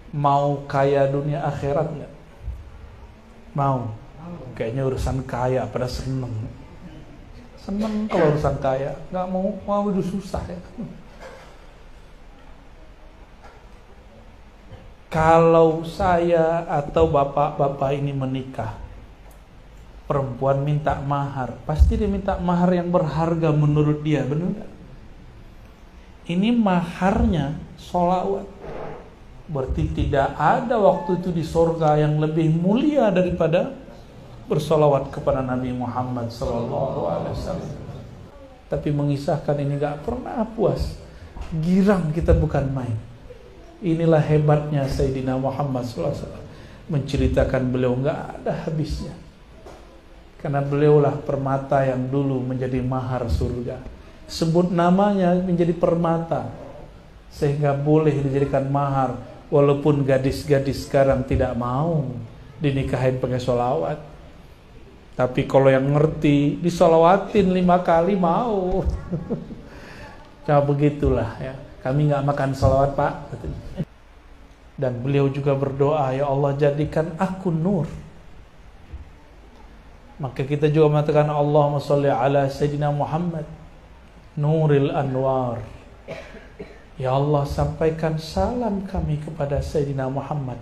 Mau kaya dunia akhirat nggak? Mau? Kayaknya urusan kaya pada seneng. Seneng kalau urusan kaya, nggak mau itu susah ya. Kalau saya atau bapak-bapak ini menikah, perempuan minta mahar, pasti dia minta mahar yang berharga menurut dia, benar nggak? Ini maharnya sholawat. Berarti tidak ada waktu itu di surga yang lebih mulia daripada bersolawat kepada Nabi Muhammad SAW. Tapi mengisahkan ini gak pernah puas. Girang kita bukan main. Inilah hebatnya Sayyidina Muhammad SAW. Menceritakan beliau gak ada habisnya. Karena beliaulah permata yang dulu menjadi mahar surga. Sebut namanya menjadi permata, sehingga boleh dijadikan mahar. Walaupun gadis-gadis sekarang tidak mau dinikahin pakai sholawat, tapi kalau yang ngerti disolawatin 5 kali mau. Nah begitulah ya. Kami nggak makan sholawat Pak. Dan beliau juga berdoa, ya Allah jadikan aku nur. Maka kita juga mengatakan Allahumma sholli ala Sayyidina Muhammad Nuril Anwar. Ya Allah sampaikan salam kami kepada Sayyidina Muhammad,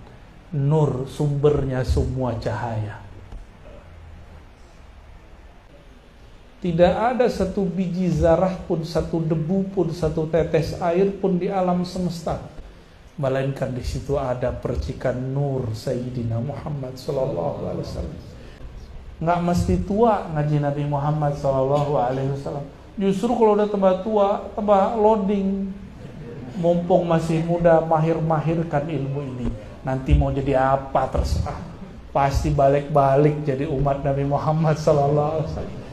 nur sumbernya semua cahaya. Tidak ada satu biji zarah pun, satu debu pun, satu tetes air pun di alam semesta, melainkan di situ ada percikan nur Sayyidina Muhammad sallallahu alaihi wasallam. Nggak mesti tua ngaji Nabi Muhammad sallallahu alaihi wasallam. Justru kalau udah tambah tua, tambah loading. Mumpung masih muda, mahir-mahirkan ilmu ini. Nanti mau jadi apa terserah. Pasti balik-balik jadi umat Nabi Muhammad sallallahu alaihi wasallam.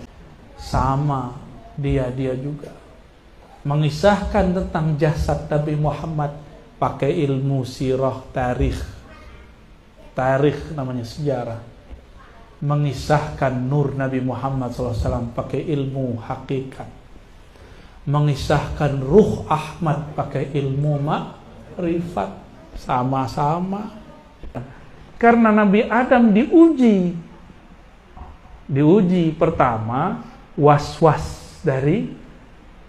Sama dia juga mengisahkan tentang jasad Nabi Muhammad pakai ilmu sirah, tarikh namanya sejarah. Mengisahkan nur Nabi Muhammad sallallahu alaihi wasallam pakai ilmu hakikat. Mengisahkan ruh Ahmad pakai ilmu ma'rifat. Sama-sama. Karena Nabi Adam diuji pertama was-was dari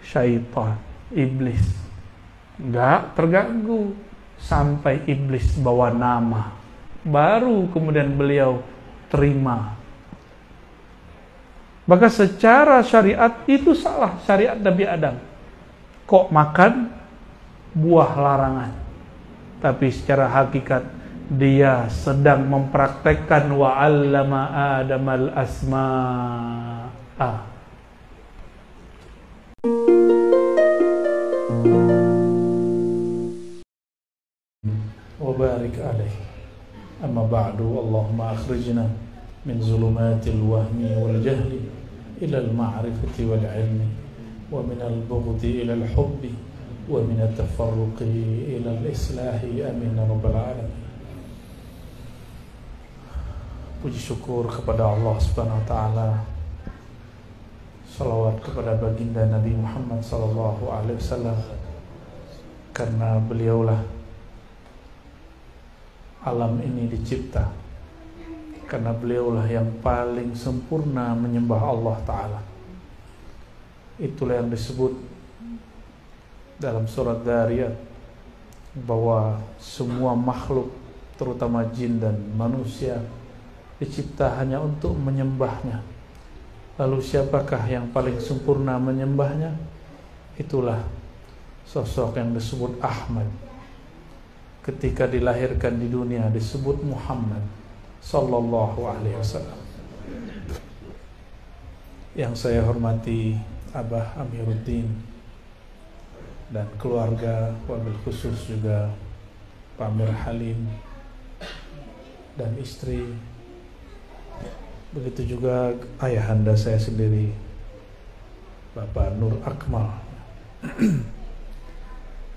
syaitan, iblis. Enggak terganggu sampai iblis bawa nama, baru kemudian beliau terima. Maka secara syariat itu salah, syariat Nabi Adam. Kok makan buah larangan? Tapi secara hakikat dia sedang mempraktekkan wa 'allama Adamal asma'a. Wa barik alaihi. Amma ba'du, Allahumma akhrijna min zulumatil wahmi wal jahli ila al-ma'rifati wal 'ilmi wa min al-bughdi ila al-hubbi wa min at-tafarruqi ila al-islahi, amin ya rabbal alamin. Puji syukur kepada Allah Subhanahu wa taala. Salawat kepada baginda Nabi Muhammad sallallahu alaihi wasallam, karena beliaulah alam ini dicipta, karena beliaulah yang paling sempurna menyembah Allah Ta'ala. Itulah yang disebut dalam surat Dariyat bahwa semua makhluk, terutama jin dan manusia, dicipta hanya untuk menyembahnya. Lalu siapakah yang paling sempurna menyembahnya? Itulah sosok yang disebut Ahmad. Ketika dilahirkan di dunia disebut Muhammad sallallahu alaihi wasallam. Yang saya hormati Abah Amiruddin dan keluarga, wabil khusus juga Pak Amir Halim dan istri, begitu juga ayahanda saya sendiri Bapak Nur Akmal.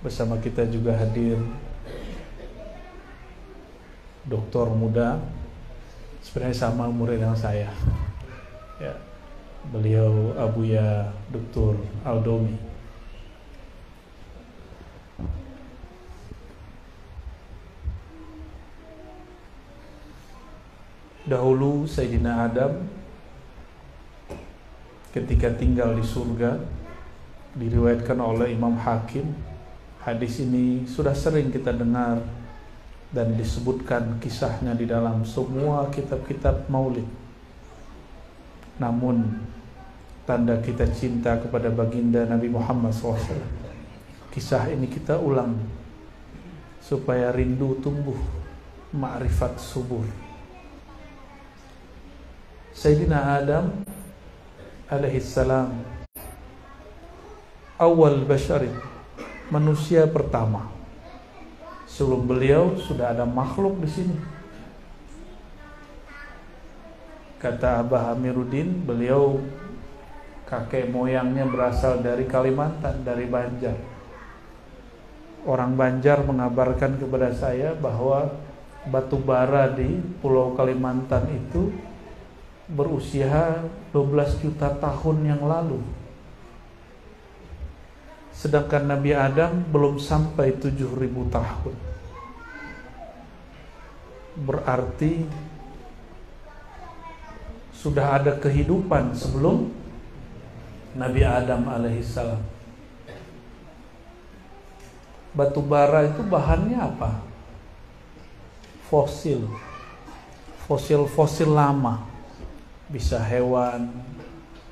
Bersama kita juga hadir doktor muda, sebenarnya sama umur dengan saya ya. Beliau Abuya Dr. Aldomi. Dahulu Sayyidina Adam ketika tinggal di surga, diriwayatkan oleh Imam Hakim. Hadis ini sudah sering kita dengar dan disebutkan kisahnya di dalam semua kitab-kitab maulid. Namun tanda kita cinta kepada baginda Nabi Muhammad SAW, kisah ini kita ulang supaya rindu tumbuh, ma'rifat subur. Sayyidina Adam alaihissalam awal basyarin, manusia pertama. Sebelum beliau sudah ada makhluk di sini. Kata Abah Amiruddin, beliau kakek moyangnya berasal dari Kalimantan, dari Banjar. Orang Banjar mengabarkan kepada saya bahwa batu bara di Pulau Kalimantan itu berusia 12 juta tahun yang lalu. Sedangkan Nabi Adam belum sampai 7.000 tahun. Berarti sudah ada kehidupan sebelum Nabi Adam alaihissalam. Batu bara itu bahannya apa? Fosil. Fosil lama. Bisa hewan,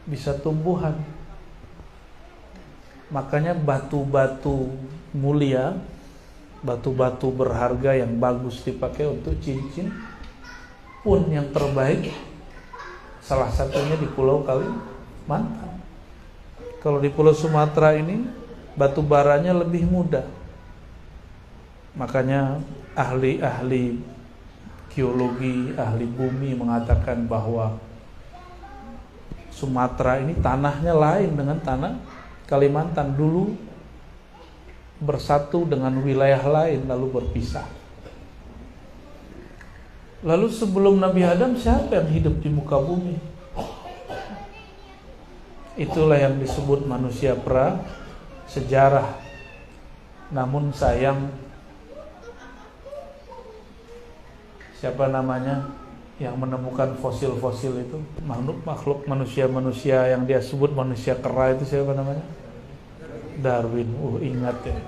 bisa tumbuhan. Makanya batu-batu mulia, batu-batu berharga yang bagus dipakai untuk cincin pun yang terbaik salah satunya di Pulau Kalimantan. Kalau di Pulau Sumatera ini batu baranya lebih mudah. Makanya ahli-ahli geologi, ahli bumi mengatakan bahwa Sumatera ini tanahnya lain dengan tanah Kalimantan. Dulu bersatu dengan wilayah lain lalu berpisah. Lalu sebelum Nabi Adam siapa yang hidup di muka bumi? Itulah yang disebut manusia pra sejarah. Namun sayang, siapa namanya yang menemukan fosil-fosil itu, makhluk manusia yang dia sebut manusia kera itu siapa namanya? Darwin. Ingat ya.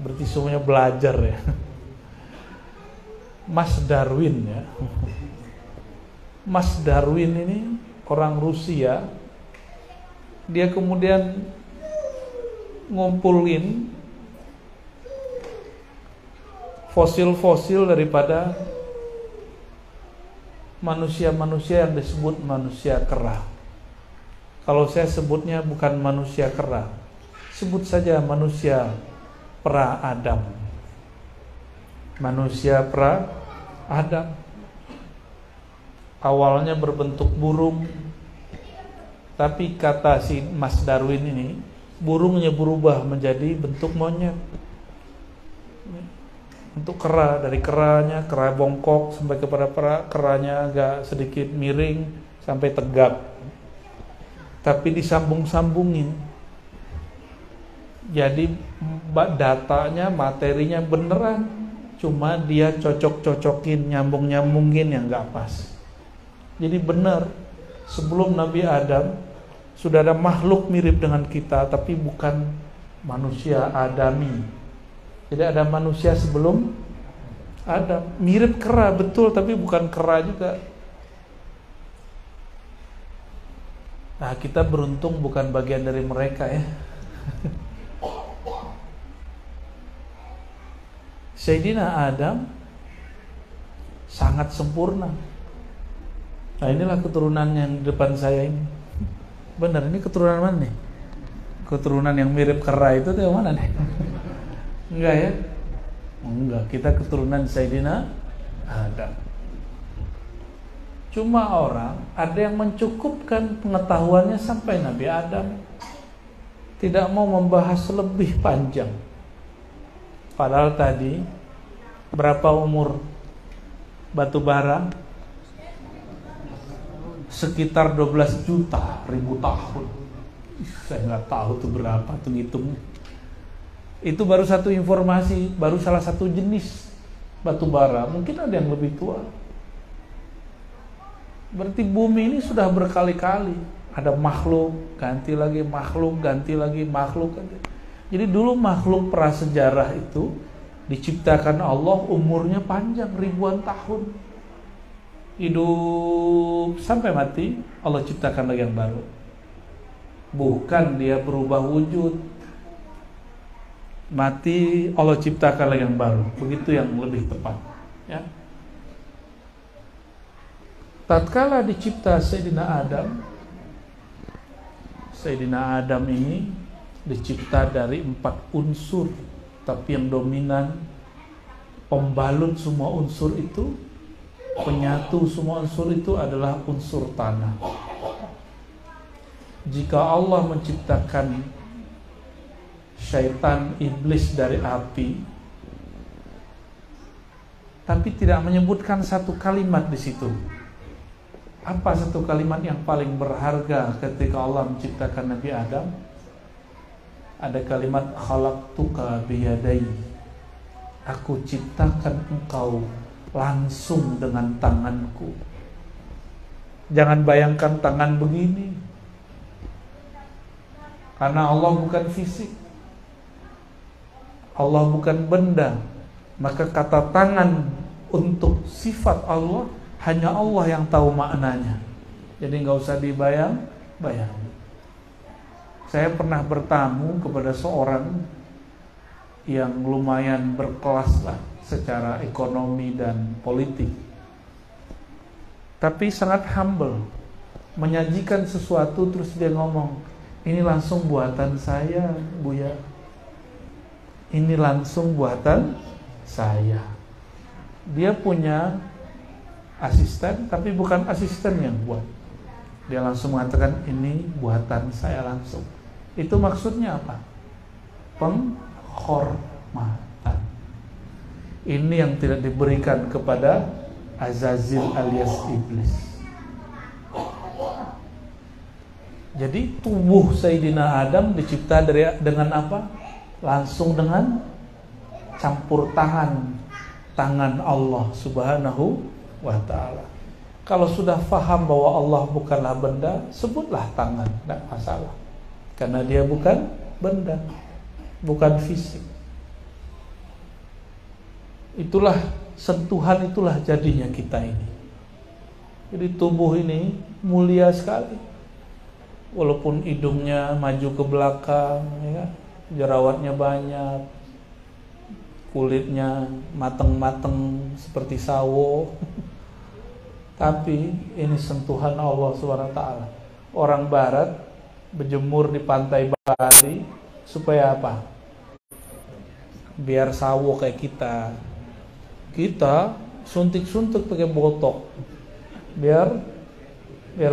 Berarti semuanya belajar ya. Mas Darwin ya. Mas Darwin ini orang Rusia. Dia kemudian ngumpulin fosil-fosil daripada manusia-manusia yang disebut manusia kera. Kalau saya sebutnya bukan manusia kera, sebut saja manusia pra-Adam. Manusia pra-Adam awalnya berbentuk burung, tapi kata si Mas Darwin ini, burungnya berubah menjadi bentuk monyet. Untuk kera, dari keranya, kera bongkok sampai kepada keranya agak sedikit miring sampai tegak. Tapi disambung-sambungin. Jadi datanya, materinya beneran, cuma dia cocok-cocokin, nyambung-nyambungin yang gak pas. Jadi benar, sebelum Nabi Adam sudah ada makhluk mirip dengan kita, tapi bukan manusia Adami. Jadi ada manusia sebelum Adam, mirip kera betul, tapi bukan kera juga. Nah, kita beruntung bukan bagian dari mereka ya. Sayyidina Adam sangat sempurna. Nah, inilah keturunan yang di depan saya ini. Benar, ini keturunan mana nih? Keturunan yang mirip kera itu yang mana nih? Enggak ya? Enggak, kita keturunan Sayyidina Adam. Cuma orang ada yang mencukupkan pengetahuannya sampai Nabi Adam, tidak mau membahas lebih panjang. Padahal tadi berapa umur batu bara? Sekitar 12 juta ribu tahun. Saya nggak tahu tuh berapa tuh ngitung. Itu baru satu informasi, baru salah satu jenis batu bara. Mungkin ada yang lebih tua. Berarti bumi ini sudah berkali-kali ada makhluk, ganti lagi makhluk, ganti lagi makhluk. Jadi dulu makhluk prasejarah itu diciptakan Allah, umurnya panjang ribuan tahun, hidup sampai mati, Allah ciptakan lagi yang baru. Bukan dia berubah wujud, mati Allah ciptakan lagi yang baru. Begitu yang lebih tepat, ya. Tatkala dicipta Sayyidina Adam ini dicipta dari 4 unsur, tapi yang dominan, pembalut semua unsur itu, penyatu semua unsur itu adalah unsur tanah. Jika Allah menciptakan syaitan, iblis dari api, tapi tidak menyebutkan satu kalimat di situ. Apa satu kalimat yang paling berharga ketika Allah menciptakan Nabi Adam? Ada kalimat khalaqtuka biyadai. Aku ciptakan engkau langsung dengan tanganku. Jangan bayangkan tangan begini. Karena Allah bukan fisik. Allah bukan benda. Maka kata tangan untuk sifat Allah hanya Allah yang tahu maknanya. Jadi nggak usah dibayang-bayang. Saya pernah bertamu kepada seorang yang lumayan berkelas lah secara ekonomi dan politik, tapi sangat humble. Menyajikan sesuatu terus dia ngomong, ini langsung buatan saya, Buya. Ini langsung buatan saya. Dia punya asisten, tapi bukan asisten yang buat. Dia langsung mengatakan ini buatan saya langsung. Itu maksudnya apa? Penghormatan. Ini yang tidak diberikan kepada Azazil alias iblis. Jadi tubuh Sayyidina Adam dicipta dengan apa? Langsung dengan campur tangan Allah Subhanahu wa ta'ala. Kalau sudah faham bahwa Allah bukanlah benda, sebutlah tangan, tidak masalah. Karena dia bukan benda, bukan fisik. Itulah sentuhan, itulah jadinya kita ini. Jadi tubuh ini mulia sekali. Walaupun hidungnya maju ke belakang, ya, jerawatnya banyak, kulitnya mateng-mateng seperti sawo. Tapi ini sentuhan Allah SWT. Orang barat berjemur di pantai Bali supaya apa? Biar sawo kayak kita. Kita suntik-suntik pakai botok. Biar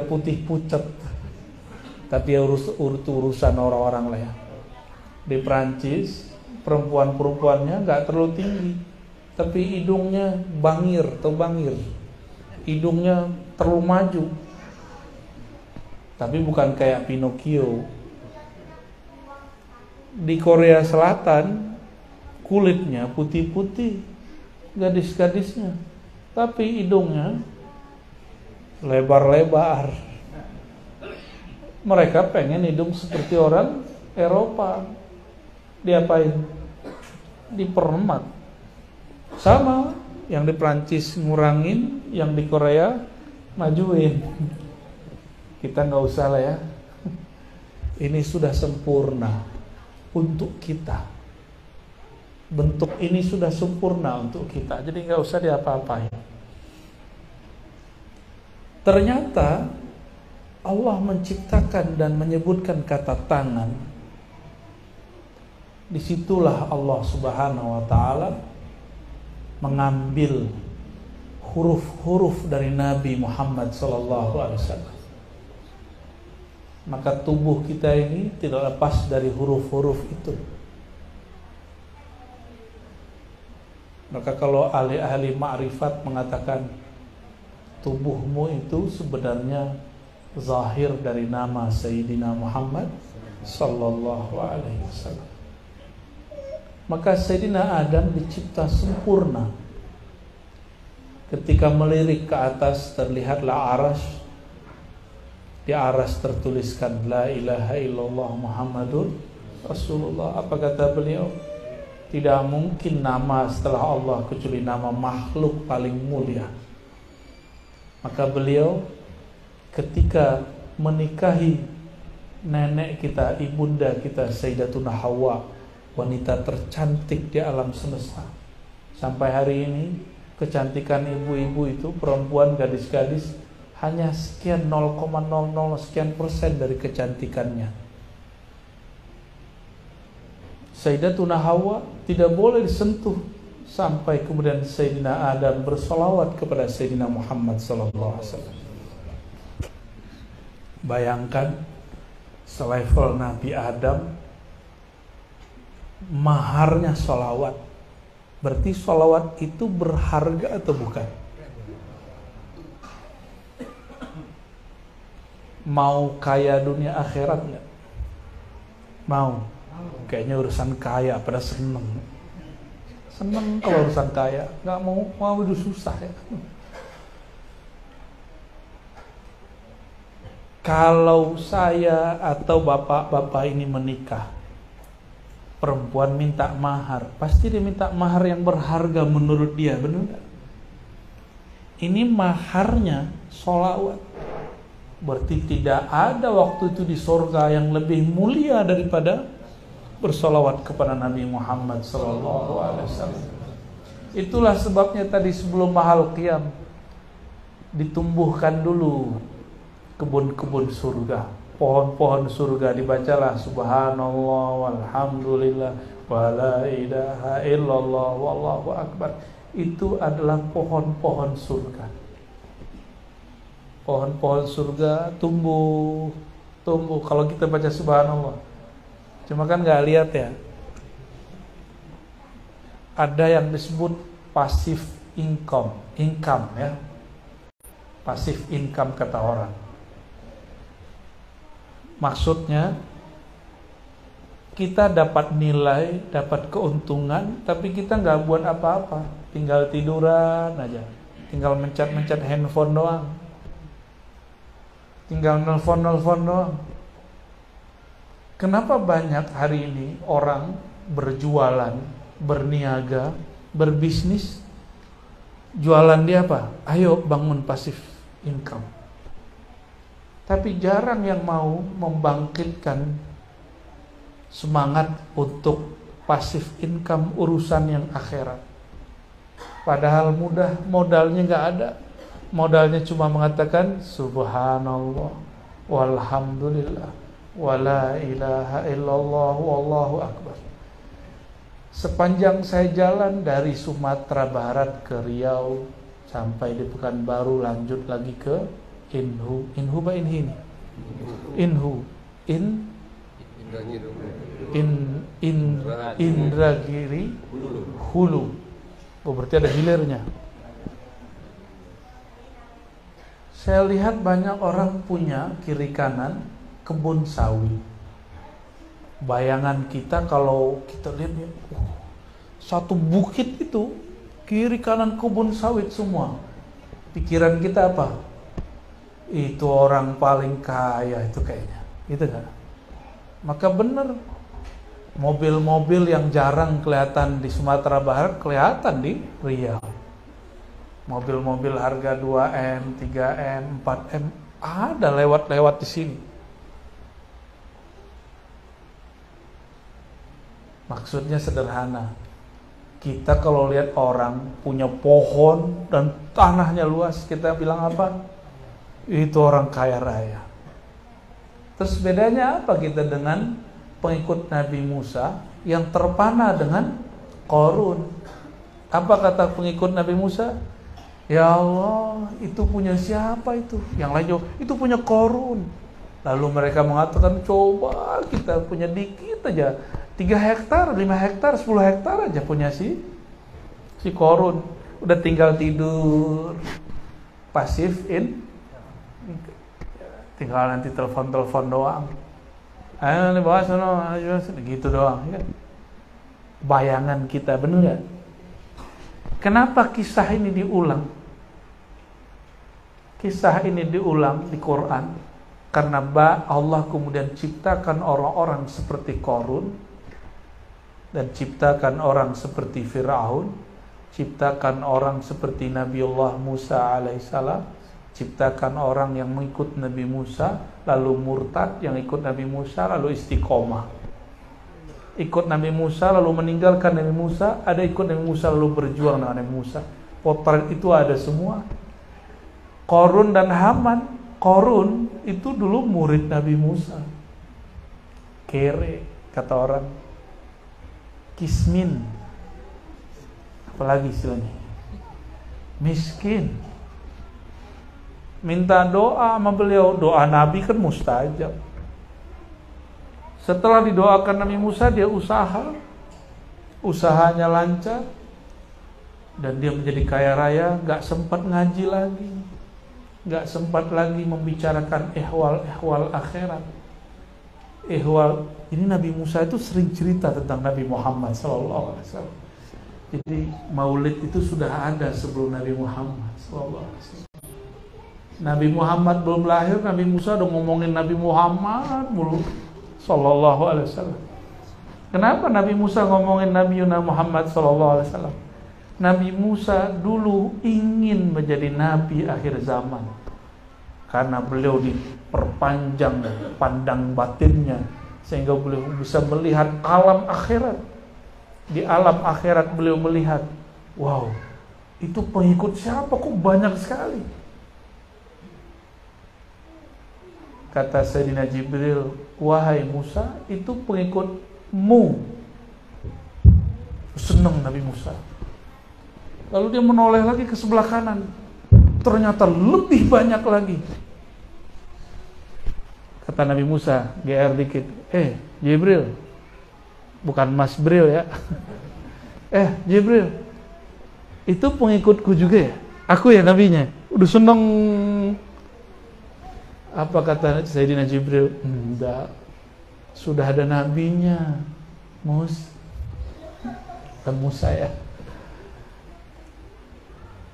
putih pucat. Tapi urusan orang-orang lah ya. Di Prancis perempuan-perempuannya nggak terlalu tinggi, tapi hidungnya bangir. Hidungnya terlalu maju. Tapi bukan kayak Pinocchio. Di Korea Selatan kulitnya putih-putih, gadis-gadisnya, tapi hidungnya lebar-lebar. Mereka pengen hidung seperti orang Eropa. Diapain? Dipermak. Sama, yang di Prancis ngurangin, yang di Korea majuin. Kita nggak usah lah ya. Ini sudah sempurna untuk kita. Bentuk ini sudah sempurna untuk kita. Jadi nggak usah diapa-apain. Ternyata Allah menciptakan dan menyebutkan kata tangan. Disitulah Allah Subhanahu wa ta'ala mengambil huruf-huruf dari Nabi Muhammad SAW. Maka tubuh kita ini tidak lepas dari huruf-huruf itu. Maka kalau ahli-ahli ma'rifat mengatakan tubuhmu itu sebenarnya zahir dari nama Sayyidina Muhammad sallallahu alaihi wasallam. Maka Sayyidina Adam dicipta sempurna. Ketika melirik ke atas terlihatlah arasy. Di arasy tertuliskan la ilaha illallah Muhammadur Rasulullah. Apa kata beliau? Tidak mungkin nama setelah Allah kecuali nama makhluk paling mulia. Maka beliau ketika menikahi nenek kita, ibunda kita Sayyidatuna Hawa, wanita tercantik di alam semesta. Sampai hari ini kecantikan ibu-ibu itu, perempuan, gadis-gadis, hanya sekian 0,00 sekian persen dari kecantikannya. Sayyidatuna Hawa tidak boleh disentuh sampai kemudian Sayyidina Adam bersolawat kepada Sayyidina Muhammad sallallahu alaihi wasallam. Bayangkan selevel Nabi Adam, maharnya solawat. Berarti solawat itu berharga atau bukan? Mau kaya dunia akhirat nggak? Mau? Kayaknya urusan kaya pada seneng. Seneng kalau urusan kaya, nggak mau itu susah ya. Kalau saya atau bapak-bapak ini menikah, perempuan minta mahar, pasti dia minta mahar yang berharga menurut dia, benar nggak? Ini maharnya sholawat. Berarti tidak ada waktu itu di surga yang lebih mulia daripada bersolawat kepada Nabi Muhammad SAW. Itulah sebabnya tadi sebelum mahal qiyam ditumbuhkan dulu kebun-kebun surga, pohon-pohon surga, dibacalah subhanallah walhamdulillah wala ilaha illallah wallahu akbar. Itu adalah pohon-pohon surga. Pohon-pohon surga tumbuh. Kalau kita baca subhanallah, cuma kan nggak lihat ya. Ada yang disebut passive income ya, passive income kata orang. Maksudnya kita dapat nilai, dapat keuntungan, tapi kita nggak buat apa-apa, tinggal tiduran aja, tinggal mencet handphone doang, tinggal nelfon doang. Kenapa banyak hari ini orang berjualan, berniaga, berbisnis, jualan dia apa? Ayo bangun passive income. Tapi jarang yang mau membangkitkan semangat untuk passive income urusan yang akhirat. Padahal mudah, modalnya nggak ada. Modalnya cuma mengatakan subhanallah walhamdulillah wala ilaha illallah wallahu akbar. Sepanjang saya jalan dari Sumatera Barat ke Riau sampai di Pekanbaru, lanjut lagi ke Inhu Indragiri Hulu. Oh, berarti ada hilirnya. Saya lihat banyak orang punya kiri kanan kebun sawit. Bayangan kita kalau kita lihat satu bukit itu kiri kanan kebun sawit semua. Pikiran kita apa? Itu orang paling kaya itu kayaknya, gitu kan? Maka benar, mobil-mobil yang jarang kelihatan di Sumatera Barat kelihatan di Riau. Mobil-mobil harga 2M, 3M, 4M ada lewat di sini. Maksudnya sederhana. Kita kalau lihat orang punya pohon dan tanahnya luas, kita bilang apa? Itu orang kaya raya. Terus bedanya apa kita dengan pengikut Nabi Musa yang terpana dengan Qarun? Apa kata pengikut Nabi Musa? Ya Allah, itu punya siapa itu? Yang lain jawab, itu punya Qarun. Lalu mereka mengatakan, coba kita punya dikit aja, 3 hektar, 5 hektar, 10 hektar aja punya si Qarun. Udah tinggal tidur, pasif tinggal nanti telepon doang. Ayo nih bahas gitu doang ya. Bayangan kita, benar gak? Kenapa kisah ini diulang? Kisah ini diulang di Quran karena Allah kemudian ciptakan orang-orang seperti Qarun dan ciptakan orang seperti Fir'aun, ciptakan orang seperti Nabiullah Musa alaihissalam, ciptakan orang yang mengikut Nabi Musa lalu murtad, yang ikut Nabi Musa lalu istiqomah, ikut Nabi Musa lalu meninggalkan Nabi Musa, ada ikut Nabi Musa lalu berjuang dengan Nabi Musa. Potret itu ada semua. Qarun dan Haman. Qarun itu dulu murid Nabi Musa, kere kata orang, kismin, apalagi istilahnya, miskin. Minta doa sama beliau, doa Nabi kan mustajab. Setelah didoakan Nabi Musa, dia usahanya lancar, dan dia menjadi kaya raya, gak sempat ngaji lagi, gak sempat lagi membicarakan ehwal akhirat. Ini Nabi Musa itu sering cerita tentang Nabi Muhammad SAW. Jadi maulid itu sudah ada sebelum Nabi Muhammad SAW. Nabi Muhammad belum lahir, Nabi Musa udah ngomongin Nabi Muhammad mulu SAW. Kenapa Nabi Musa ngomongin Nabi Muhammad SAW? Nabi Musa dulu ingin menjadi nabi akhir zaman karena beliau diperpanjang pandang batinnya sehingga beliau bisa melihat alam akhirat. Di alam akhirat beliau melihat, wow, itu pengikut siapa kok banyak sekali. Kata Sayyidina Jibril, wahai Musa, itu pengikutmu. Senang Nabi Musa. Lalu dia menoleh lagi ke sebelah kanan. Ternyata lebih banyak lagi. Kata Nabi Musa, GR dikit. Jibril. Bukan Mas Bril ya. Jibril. Itu pengikutku juga ya? Aku ya nabinya. Udah seneng. Apa kata Sayyidina Jibril? Enggak. Sudah ada nabinya. Musa ya.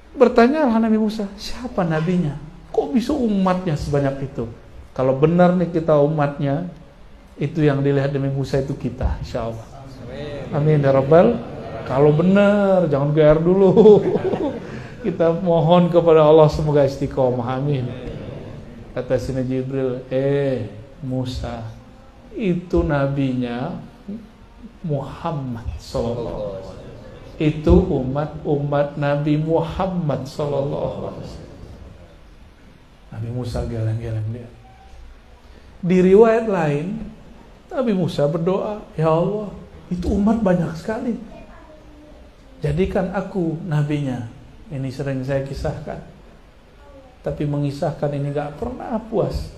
Bertanyalah Nabi Musa, siapa nabinya? Kok bisa umatnya sebanyak itu? Kalau benar nih kita umatnya, itu yang dilihat Nabi Musa itu kita, insya Allah. Amin ya Rabbal. Kalau benar, jangan GR dulu. Kita mohon kepada Allah semoga istiqomah. Amin. Kata Sayyidina Jibril, Musa, itu nabinya Muhammad sallallahu alaihi wasallam. Itu umat Nabi Muhammad sallallahu alaihi wasallam. Nabi Musa geleng-geleng dia. Di riwayat lain, Nabi Musa berdoa, ya Allah, itu umat banyak sekali. Jadikan aku nabinya. Ini sering saya kisahkan. Tapi mengisahkan ini gak pernah puas.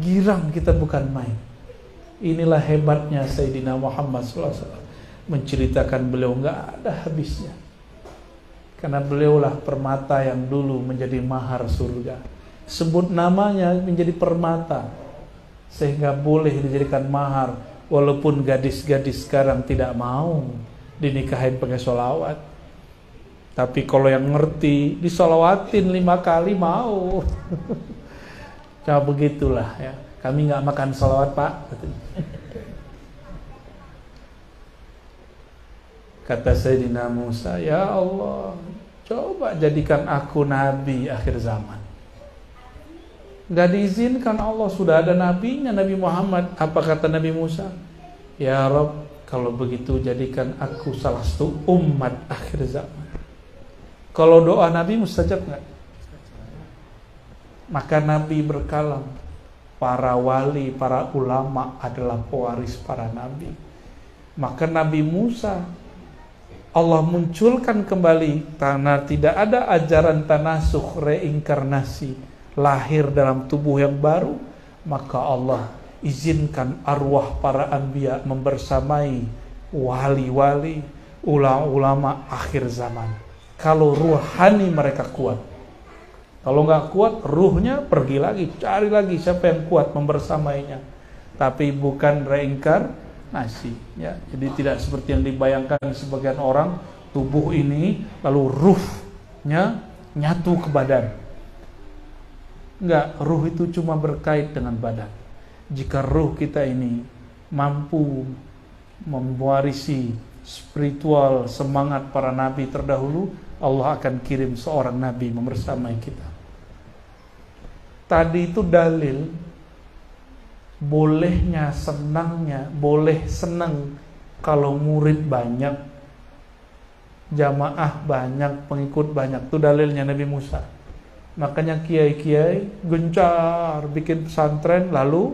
Girang kita bukan main. Inilah hebatnya Sayyidina Muhammad SAW. Menceritakan beliau gak ada habisnya. Karena beliaulah permata yang dulu menjadi mahar surga. Sebut namanya menjadi permata. Sehingga boleh dijadikan mahar. Walaupun gadis-gadis sekarang tidak mau dinikahin pakai sholawat. Tapi kalau yang ngerti disolawatin 5 kali mau. Coba begitulah ya. Kami gak makan sholawat Pak. Kata Sayyidina Musa, ya Allah, coba jadikan aku nabi akhir zaman. Gak diizinkan Allah, sudah ada nabinya Nabi Muhammad. Apa kata Nabi Musa? Ya Rabb, kalau begitu jadikan aku salah satu umat akhir zaman. Kalau doa Nabi mustajab gak? Maka Nabi berkalam, para wali, para ulama adalah pewaris para nabi. Maka Nabi Musa Allah munculkan kembali karena tidak ada ajaran tanasuh, reinkarnasi, lahir dalam tubuh yang baru, maka Allah izinkan arwah para anbiya membersamai wali-wali, ulama-ulama akhir zaman. Kalau ruhani mereka kuat. Kalau nggak kuat, ruhnya pergi lagi, cari lagi siapa yang kuat membersamainya. Tapi bukan reinkarnasi, ya. Jadi tidak seperti yang dibayangkan sebagian orang, tubuh ini lalu ruhnya nyatu ke badan. Enggak, ruh itu cuma berkait dengan badan. Jika ruh kita ini mampu mewarisi spiritual semangat para nabi terdahulu, Allah akan kirim seorang nabi membersamai kita. Tadi itu dalil bolehnya, senangnya, boleh senang kalau murid banyak, jamaah banyak, pengikut banyak. Itu dalilnya Nabi Musa. Makanya kiai-kiai gencar bikin pesantren, lalu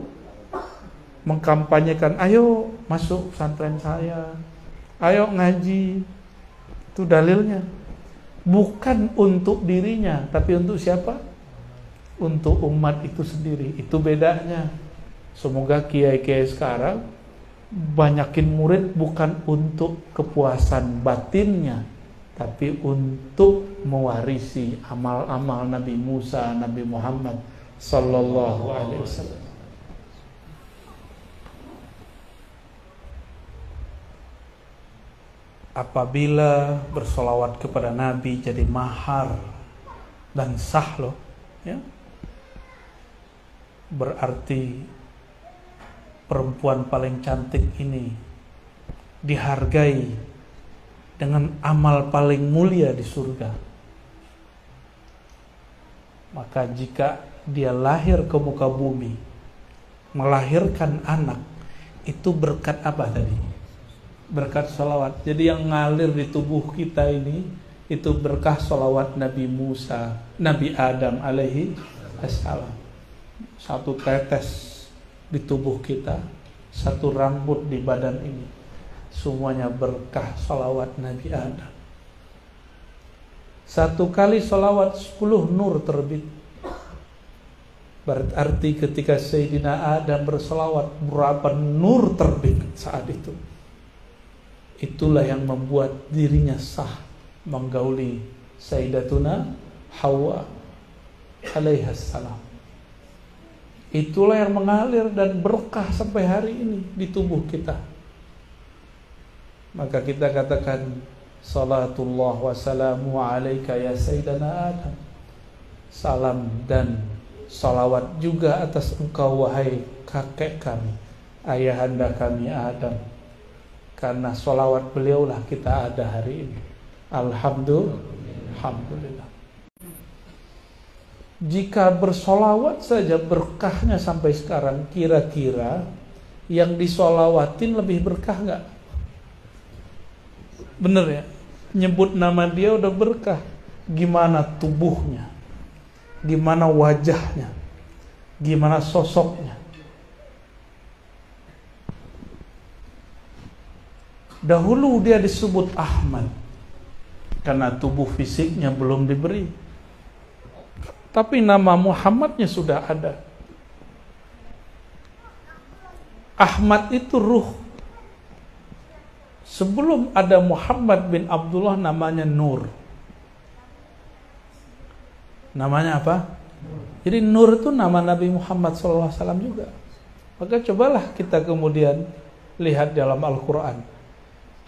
mengkampanyekan, ayo masuk pesantren saya, ayo ngaji. Itu dalilnya. Bukan untuk dirinya, tapi untuk siapa? Untuk umat itu sendiri. Itu bedanya. Semoga kiai-kiai sekarang banyakin murid bukan untuk kepuasan batinnya, tapi untuk mewarisi amal-amal Nabi Musa, Nabi Muhammad sallallahu alaihi wasallam. Apabila bersolawat kepada Nabi jadi mahar dan sah loh, ya, berarti perempuan paling cantik ini dihargai dengan amal paling mulia di surga. Maka jika dia lahir ke muka bumi, melahirkan anak, itu berkat apa tadi? Berkat sholawat. Jadi yang ngalir di tubuh kita ini, itu berkah sholawat Nabi Musa, Nabi Adam alaihi assalam. Satu tetes di tubuh kita, satu rambut di badan ini, semuanya berkah sholawat Nabi Adam. Satu kali sholawat 10 nur terbit. Berarti ketika Sayyidina Adam bersolawat, berapa nur terbit saat itu. Itulah yang membuat dirinya sah menggauli Sayyidatuna Hawa alaihassalam. Itulah yang mengalir dan berkah sampai hari ini di tubuh kita. Maka kita katakan salatullah wa salamu alaika ya Sayyidana Adam. Salam dan salawat juga atas engkau wahai kakek kami, ayahanda kami Adam. Karena salawat beliaulah kita ada hari ini. Alhamdulillah. Jika bersolawat saja berkahnya sampai sekarang, kira-kira yang disolawatin lebih berkah nggak? Bener ya? Nyebut nama dia udah berkah. Gimana tubuhnya? Gimana wajahnya? Gimana sosoknya? Dahulu dia disebut Ahmad karena tubuh fisiknya belum diberi. Tapi nama Muhammadnya sudah ada. Ahmad itu ruh. Sebelum ada Muhammad bin Abdullah namanya Nur. Namanya apa? Jadi Nur itu nama Nabi Muhammad SAW juga. Maka cobalah kita kemudian lihat dalam Al-Quran.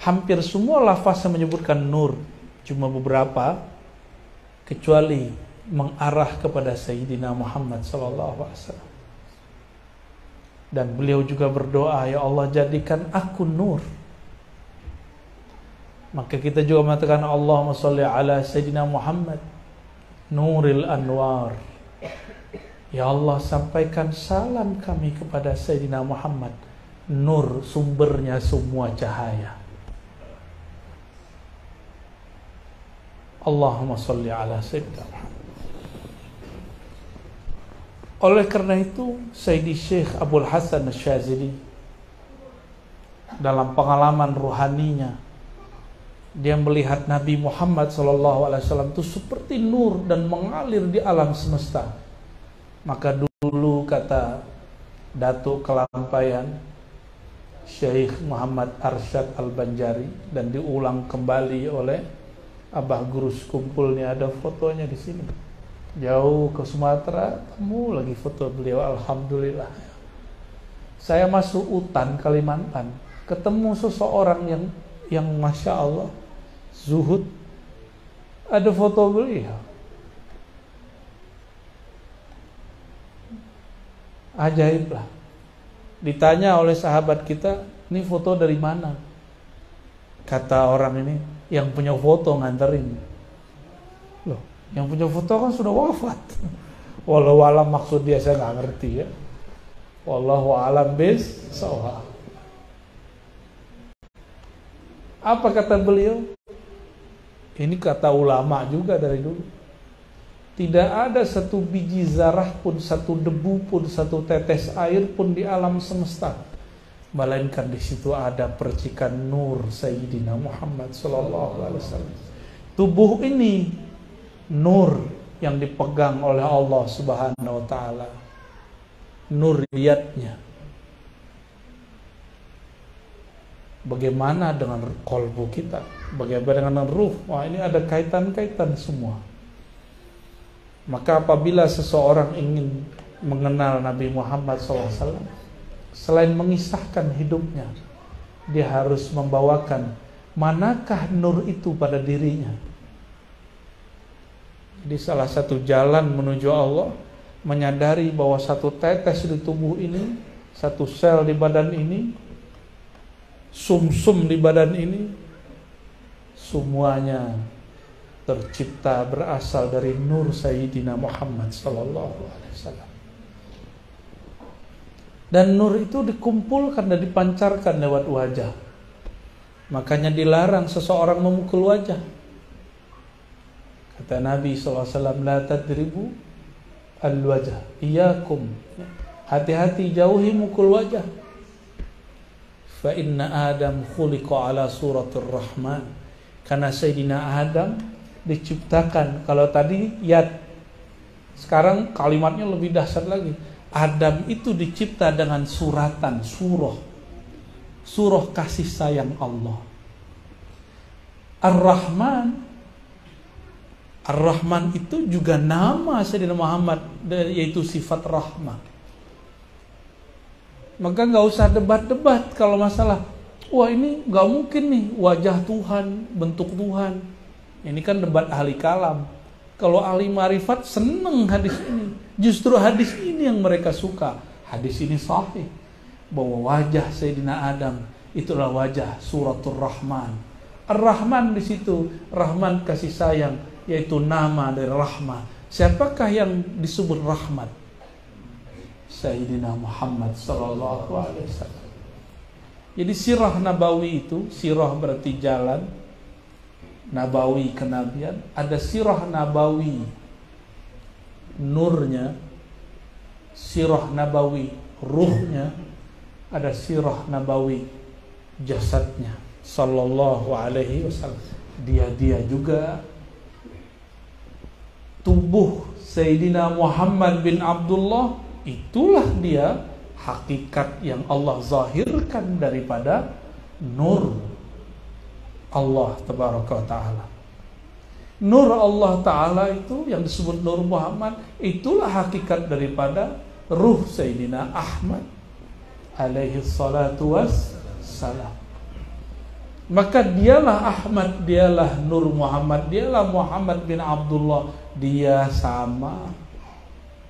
Hampir semua lafaz yang menyebutkan Nur. Cuma beberapa, kecuali mengarah kepada Sayyidina Muhammad SAW. Dan beliau juga berdoa, ya Allah jadikan aku nur. Maka kita juga mengatakan Allahumma sholli ala Sayyidina Muhammad Nuril Anwar. Ya Allah sampaikan salam kami kepada Sayyidina Muhammad, nur sumbernya semua cahaya. Allahumma sholli ala Sayyidina Muhammad. Oleh karena itu Sayyidi Syekh Abdul Hasan Asyazili dalam pengalaman ruhaninya, dia melihat Nabi Muhammad SAW itu seperti nur dan mengalir di alam semesta. Maka dulu kata Datuk Kelampaian Syekh Muhammad Arsyad Al-Banjari, dan diulang kembali oleh Abah Guru Sekumpulnya, ada fotonya di sini. Jauh ke Sumatera, temu lagi foto beliau. Alhamdulillah. Saya masuk hutan Kalimantan, ketemu seseorang yang masya Allah zuhud, ada foto beliau. Ajaib lah. Ditanya oleh sahabat kita, ini foto dari mana? Kata orang ini, yang punya foto nganterin. Loh, yang punya foto kan sudah wafat. Wallahu alam maksud dia, saya nggak ngerti ya. Wallahu alam bis-shawab. Apa kata beliau? Ini kata ulama juga dari dulu. Tidak ada satu biji zarah pun, satu debu pun, satu tetes air pun di alam semesta, melainkan di situ ada percikan nur Sayyidina Muhammad sallallahu alaihi wasallam. Tubuh ini nur yang dipegang oleh Allah Subhanahu wa taala. Nur liatnya. Bagaimana dengan kolbu kita? Bagaimana dengan ruh? Wah, ini ada kaitan-kaitan semua. Maka apabila seseorang ingin mengenal Nabi Muhammad SAW, selain mengisahkan hidupnya, dia harus membawakan manakah nur itu pada dirinya. Jadi salah satu jalan menuju Allah, menyadari bahwa satu tetes di tubuh ini, satu sel di badan ini, sumsum di badan ini, semuanya tercipta berasal dari nur Sayyidina Muhammad sallallahu alaihi wasallam. Dan nur itu dikumpulkan dan dipancarkan lewat wajah. Makanya dilarang seseorang memukul wajah. Kata Nabi sallallahu alaihi wasallam, la tadribu al-wajah. Iyyakum. Hati-hati, jauhi mukul wajah. Fa inna Adam khuliqa ala suratir Rahman. Karena Sayyidina Adam diciptakan, kalau tadi yad, sekarang kalimatnya lebih dahsyat lagi. Adam itu dicipta dengan suratan, surah kasih sayang Allah. Ar-Rahman itu juga nama Sayyidina Muhammad, yaitu sifat rahmah. Maka gak usah debat-debat kalau masalah, wah ini gak mungkin nih wajah Tuhan, bentuk Tuhan. Ini kan debat ahli kalam. Kalau ahli marifat seneng hadis ini. Justru hadis ini yang mereka suka. Hadis ini sahih, bahwa wajah Sayyidina Adam itulah wajah suratul Rahman. Ar-Rahman di situ, Rahman kasih sayang, yaitu nama dari rahmah. Siapakah yang disebut rahmat? Sayyidina Muhammad sallallahu alaihi wasallam. Jadi sirah nabawi itu, sirah berarti jalan, nabawi kenabian, ada sirah nabawi nurnya, sirah nabawi ruhnya, ada sirah nabawi jasadnya sallallahu alaihi wasallam. Dia juga tubuh Sayyidina Muhammad bin Abdullah, itulah dia hakikat yang Allah zahirkan daripada nur Allah tabaraka wa ta'ala. Nur Allah ta'ala itu yang disebut Nur Muhammad, itulah hakikat daripada ruh Sayyidina Ahmad alaihi salatu wassalam. Maka dialah Ahmad, dialah Nur Muhammad, dialah Muhammad bin Abdullah, dia sama.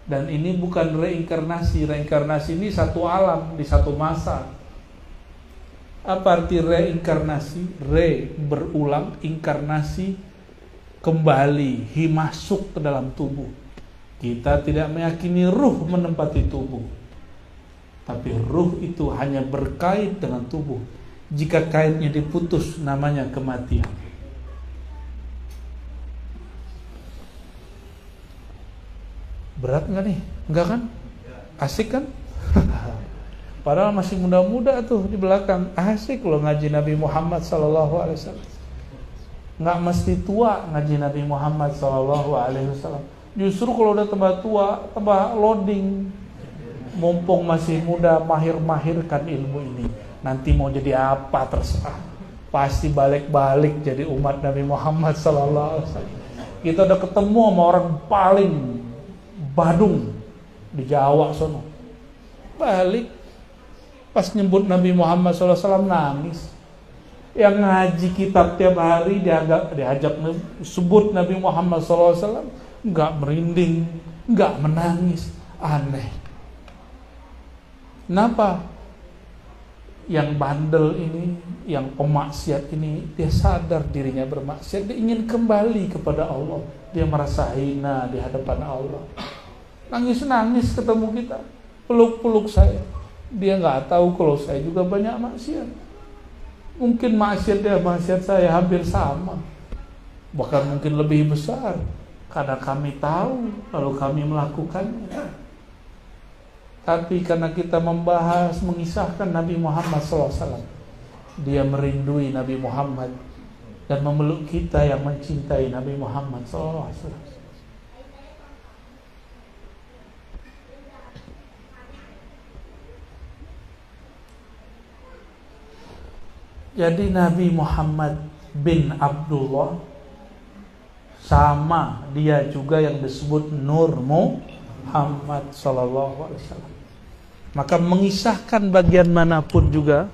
Dan ini bukan reinkarnasi. Reinkarnasi ini satu alam, di satu masa. Apa arti reinkarnasi? Re berulang, inkarnasi kembali, masuk ke dalam tubuh. Kita tidak meyakini ruh menempati tubuh, tapi ruh itu hanya berkait dengan tubuh. Jika kaitnya diputus, namanya kematian. Berat nggak nih? Enggak kan? Asik kan? Padahal masih muda-muda tuh di belakang. Asik loh ngaji Nabi Muhammad SAW. Nggak mesti tua ngaji Nabi Muhammad SAW. Justru kalau udah tambah tua, tambah loading. Mumpung masih muda, mahir-mahirkan ilmu ini. Nanti mau jadi apa terserah. Pasti balik-balik jadi umat Nabi Muhammad SAW. Kita udah ketemu sama orang paling badung di Jawa sono. Balik. Pas nyebut Nabi Muhammad SAW nangis. Yang ngaji kitab tiap hari diajak sebut Nabi Muhammad SAW, nggak merinding, nggak menangis. Aneh. Kenapa? Yang bandel ini, yang pemaksiat ini, dia sadar dirinya bermaksiat, dia ingin kembali kepada Allah. Dia merasa hina di hadapan Allah. Nangis-nangis ketemu kita, peluk-peluk saya. Dia nggak tahu kalau saya juga banyak maksiat. Mungkin maksiat dia, maksiat saya hampir sama, bahkan mungkin lebih besar, karena kami tahu lalu kami melakukannya. Tapi karena kita membahas, mengisahkan Nabi Muhammad SAW, dia merindui Nabi Muhammad dan memeluk kita yang mencintai Nabi Muhammad SAW. Jadi Nabi Muhammad bin Abdullah, sama dia juga yang disebut Nur Muhammad sallallahu alaihi wasallam. Maka mengisahkan bagian manapun juga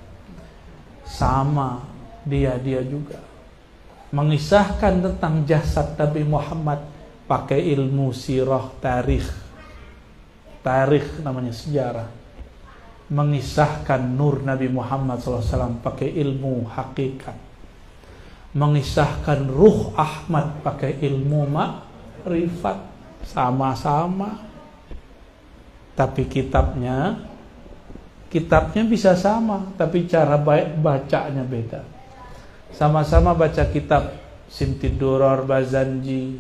sama dia juga. Mengisahkan tentang jasad Nabi Muhammad pakai ilmu sirah, tarikh namanya, sejarah. Mengisahkan nur Nabi Muhammad SAW pakai ilmu hakikat. Mengisahkan ruh Ahmad pakai ilmu ma'rifat. Sama-sama. Tapi kitabnya bisa sama, tapi cara bacanya beda. Sama-sama baca kitab Simtid Duror, Bazanji,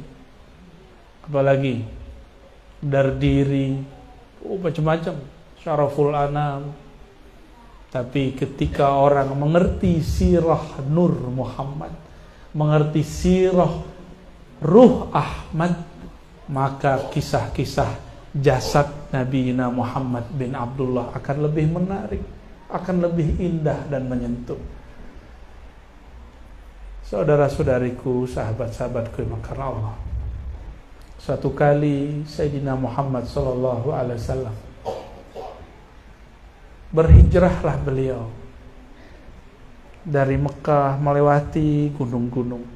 apalagi Dardiri, macam-macam, Syaraful Anam. Tapi ketika orang mengerti sirah Nur Muhammad, mengerti sirah Ruh Ahmad, maka kisah-kisah jasad Nabi Muhammad bin Abdullah akan lebih menarik, akan lebih indah dan menyentuh. Saudara-saudariku, sahabat-sahabatku yang karena Allah, suatu kali Sayyidina Muhammad sallallahu alaihi wasallam berhijrahlah beliau dari Mekah, melewati gunung-gunung,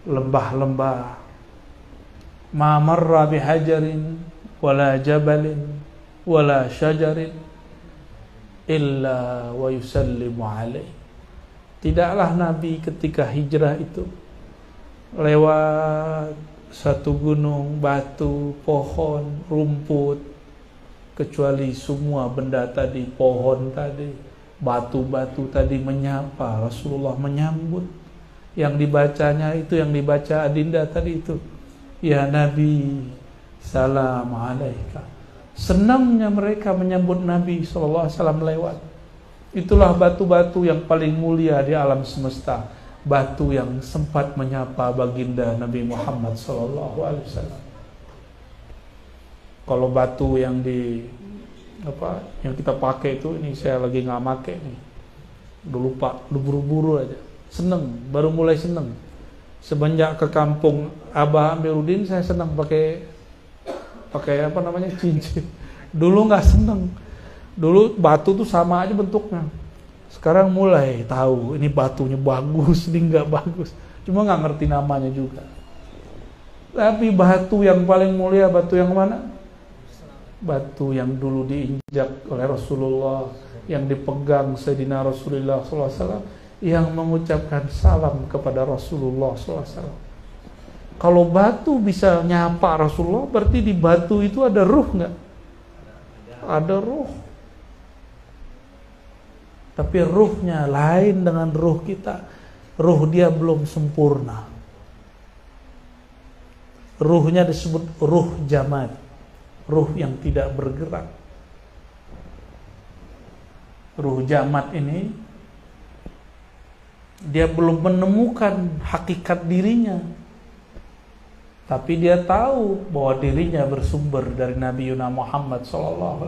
lembah-lembah. Ma marra bihajarin wala jabalin wala syajarin illa wa yusallimu alaih. Tidaklah Nabi ketika hijrah itu lewat satu gunung, batu, pohon, rumput, kecuali semua benda tadi, pohon tadi, batu-batu tadi menyapa Rasulullah, menyambut. Yang dibacanya itu, yang dibaca adinda tadi itu, ya Nabi, salam alaika. Senangnya mereka menyambut Nabi SAW lewat. Itulah batu-batu yang paling mulia di alam semesta, batu yang sempat menyapa baginda Nabi Muhammad SAW. Kalau batu yang yang kita pakai itu, ini saya lagi nggak pakai nih, dulu Pak, buru-buru aja, seneng, baru mulai seneng. Semenjak ke kampung Abah Amiruddin, saya senang pakai cincin. Dulu nggak seneng. Dulu batu tuh sama aja bentuknya. Sekarang mulai tahu ini batunya bagus, ini nggak bagus. Cuma nggak ngerti namanya juga. Tapi batu yang paling mulia, batu yang mana? Batu yang dulu diinjak oleh Rasulullah, yang dipegang Sayyidina Rasulullah SAW, yang mengucapkan salam kepada Rasulullah SAW. Kalau batu bisa nyapa Rasulullah, berarti di batu itu ada ruh nggak? Ada ruh. Tapi ruhnya lain dengan ruh kita. Ruh dia belum sempurna. Ruhnya disebut ruh jamad, ruh yang tidak bergerak. Ruh jamad ini dia belum menemukan hakikat dirinya, tapi dia tahu bahwa dirinya bersumber dari Nabi Muhammad SAW.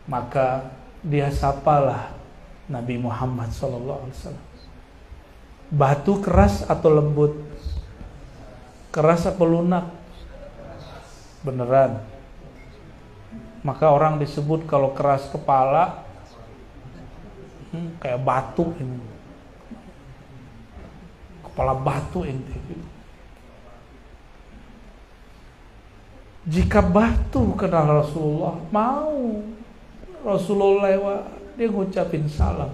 Maka dia sapalah Nabi Muhammad SAW. Batu keras atau lembut? Keras atau lunak? Beneran. Maka orang disebut kalau keras kepala, kayak batu ini, kepala batu ente. Jika batu kenal Rasulullah, mau Rasulullah lewat, dia ngucapin salam.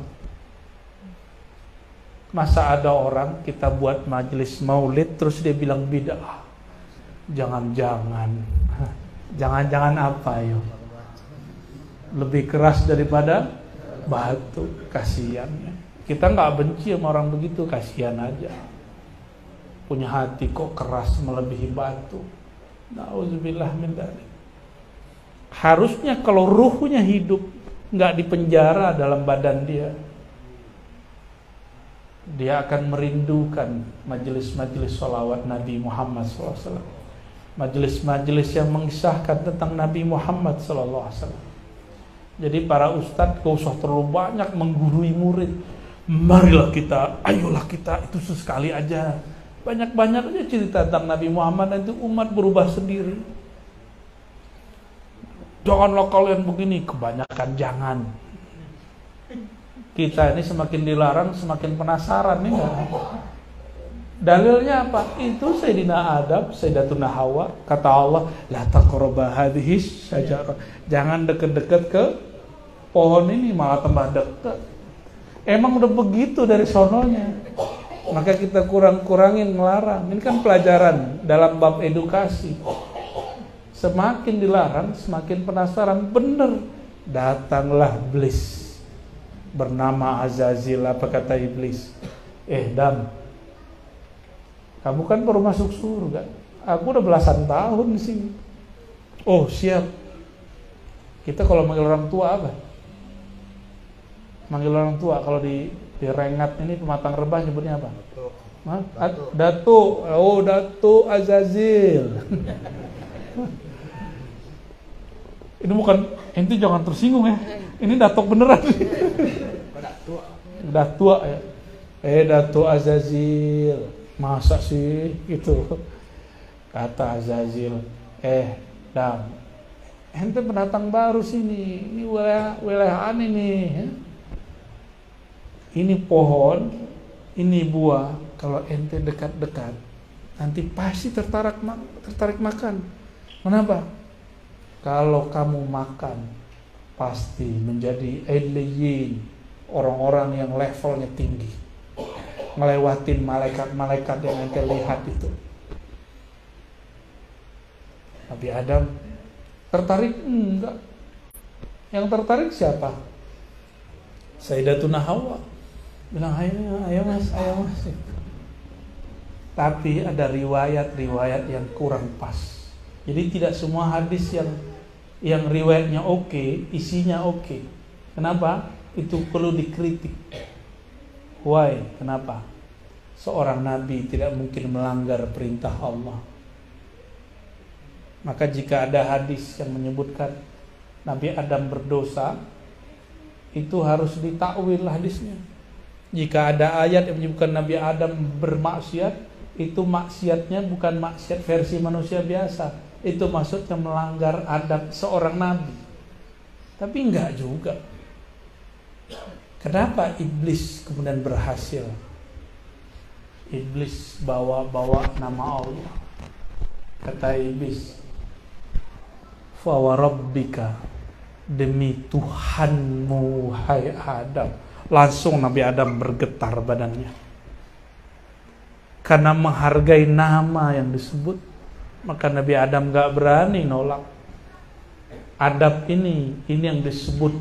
Masa ada orang kita buat majelis maulid terus dia bilang bid'ah? Jangan-jangan apa yo? Lebih keras daripada batu, kasihan. Kita nggak benci sama orang begitu, kasihan aja. Punya hati kok keras melebihi batu. Nauzubillah min dzalik. Harusnya kalau ruhnya hidup, nggak dipenjara dalam badan dia, dia akan merindukan majelis-majelis sholawat Nabi Muhammad SAW, majelis-majelis yang mengisahkan tentang Nabi Muhammad SAW. Jadi para ustadz gak usah terlalu banyak menggurui murid. Marilah kita, ayolah kita, itu sesekali aja. Banyak-banyak aja cerita tentang Nabi Muhammad, nanti umat berubah sendiri. Janganlah kalian begini, kebanyakan jangan. Kita ini semakin dilarang, semakin penasaran nih kan? Dalilnya apa? Itu Sayyidina Adam, Sayyidatuna Hawa, kata Allah, la taqrabu hadhihi syajarah. Jangan deket-deket ke pohon ini, malah tambah dekat. Emang udah begitu dari sononya. Maka kita kurang-kurangin melarang. Ini kan pelajaran dalam bab edukasi. Semakin dilarang, semakin penasaran. Bener, datanglah iblis bernama Azazil. Apa kata iblis? Dam, kamu kan baru masuk surga. Aku udah belasan tahun di sini. Oh siap. Kita kalau manggil orang tua apa? Manggil orang tua kalau di Rengat ini pematang rebah nyebutnya apa? Datu. Oh Datu Azazil. Ini bukan, ente jangan tersinggung ya. Ini datuk beneran. Datuk ya. Datu Azazil. Masa sih gitu? Kata Azazil. Dam, ente pendatang baru sini. Ini wilayah aneh nih. Ini pohon, ini buah. Kalau ente dekat-dekat, nanti pasti tertarik makan. Kenapa? Kalau kamu makan, pasti menjadi eliyin, orang-orang yang levelnya tinggi, ngelewatin malaikat-malaikat yang ente lihat itu. Nabi Adam tertarik? Enggak. Yang tertarik siapa? Sayyidatuna Hawa. Bilang ayo mas. Tapi ada riwayat-riwayat yang kurang pas. Jadi tidak semua hadis yang riwayatnya oke, isinya oke. Kenapa? Itu perlu dikritik. Why? Kenapa? Seorang nabi tidak mungkin melanggar perintah Allah. Maka jika ada hadis yang menyebutkan Nabi Adam berdosa, itu harus ditakwil hadisnya. Jika ada ayat yang menyebutkan Nabi Adam bermaksiat, itu maksiatnya bukan maksiat versi manusia biasa. Itu maksudnya melanggar adab seorang nabi. Tapi enggak juga. Kenapa iblis kemudian berhasil? Iblis bawa nama Allah. Kata iblis, fa wa rabbika, demi Tuhanmu hai Adam. Langsung Nabi Adam bergetar badannya. Karena menghargai nama yang disebut, maka Nabi Adam gak berani nolak. Adab ini yang disebut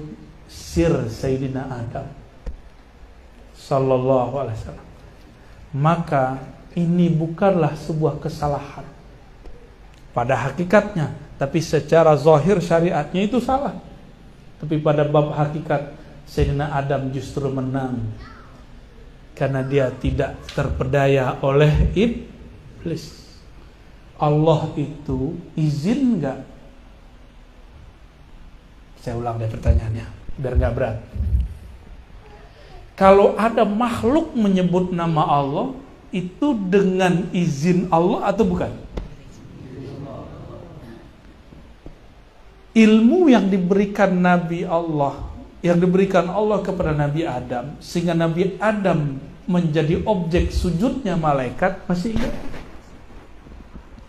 sir Sayyidina Adam sallallahu alaihi wasallam. Maka ini bukanlah sebuah kesalahan pada hakikatnya, tapi secara zahir syariatnya itu salah. Tapi pada bab hakikat, Sayyidina Adam justru menang karena dia tidak terpedaya oleh iblis. Allah itu izin enggak? Saya ulang deh pertanyaannya biar enggak berat. Kalau ada makhluk menyebut nama Allah, itu dengan izin Allah atau bukan? Ilmu yang diberikan Nabi Allah, yang diberikan Allah kepada Nabi Adam, sehingga Nabi Adam menjadi objek sujudnya malaikat, masih ingat?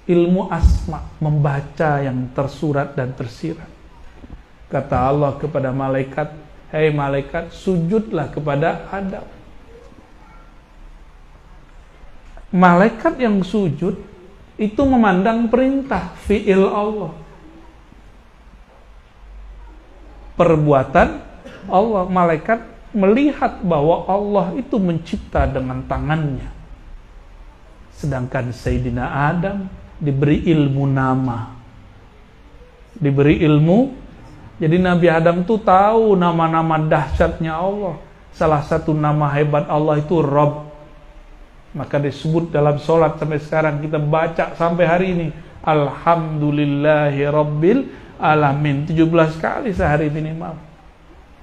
Ilmu asma, membaca yang tersurat dan tersirat. Kata Allah kepada malaikat, "Hei malaikat, sujudlah kepada Adam." Malaikat yang sujud itu memandang perintah fi'il Allah, perbuatan Allah. Malaikat melihat bahwa Allah itu mencipta dengan tangannya. Sedangkan Sayyidina Adam diberi ilmu nama, diberi ilmu. Jadi Nabi Adam tuh tahu nama-nama dahsyatnya Allah. Salah satu nama hebat Allah itu Rabb. Maka disebut dalam sholat sampai sekarang kita baca sampai hari ini, Alhamdulillahi Rabbil Alamin 17 kali sehari minimal.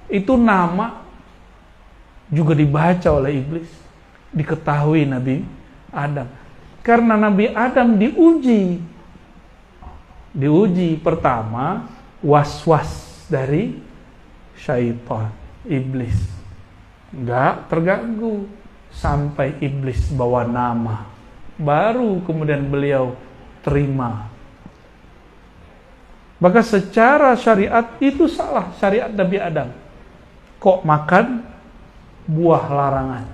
Itu nama juga dibaca oleh iblis, diketahui Nabi Adam. Karena Nabi Adam diuji pertama was-was dari syaitan, iblis. Enggak terganggu sampai iblis bawa nama, baru kemudian beliau terima. Maka secara syariat itu salah, syariat Nabi Adam. Kok makan buah larangan?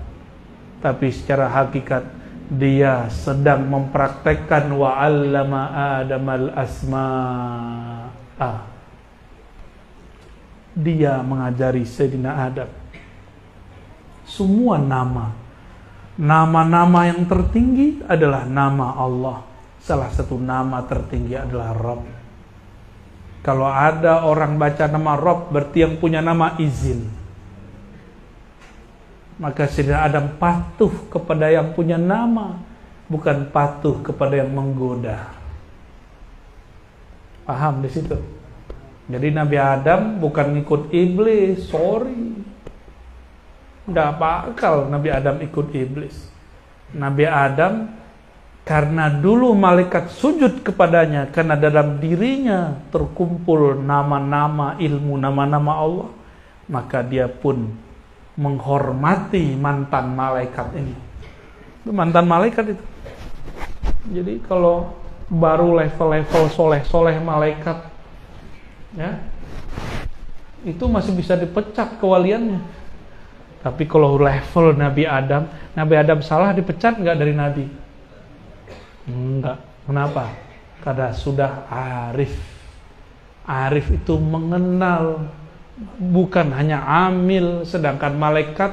Tapi secara hakikat dia sedang mempraktekkan wa 'allama Adamal asma'a. Dia mengajari Sayyidina Adam semua nama-nama yang tertinggi adalah nama Allah. Salah satu nama tertinggi adalah Rabb. Kalau ada orang baca nama Rabb, berarti yang punya nama izin. Maka Sayyidina Adam patuh kepada yang punya nama, bukan patuh kepada yang menggoda. Paham di situ? Jadi Nabi Adam bukan ngikut iblis, sorry. Nggak bakal Nabi Adam ikut iblis. Nabi Adam karena dulu malaikat sujud kepadanya, karena dalam dirinya terkumpul nama-nama ilmu, nama-nama Allah, maka dia pun menghormati mantan malaikat ini. Mantan malaikat itu. Jadi kalau baru level-level soleh-soleh malaikat, ya, itu masih bisa dipecat kewaliannya. Tapi kalau level Nabi Adam salah dipecat nggak dari Nabi? Enggak. Kenapa? Karena sudah arif. Arif itu mengenal, bukan hanya amil. Sedangkan malaikat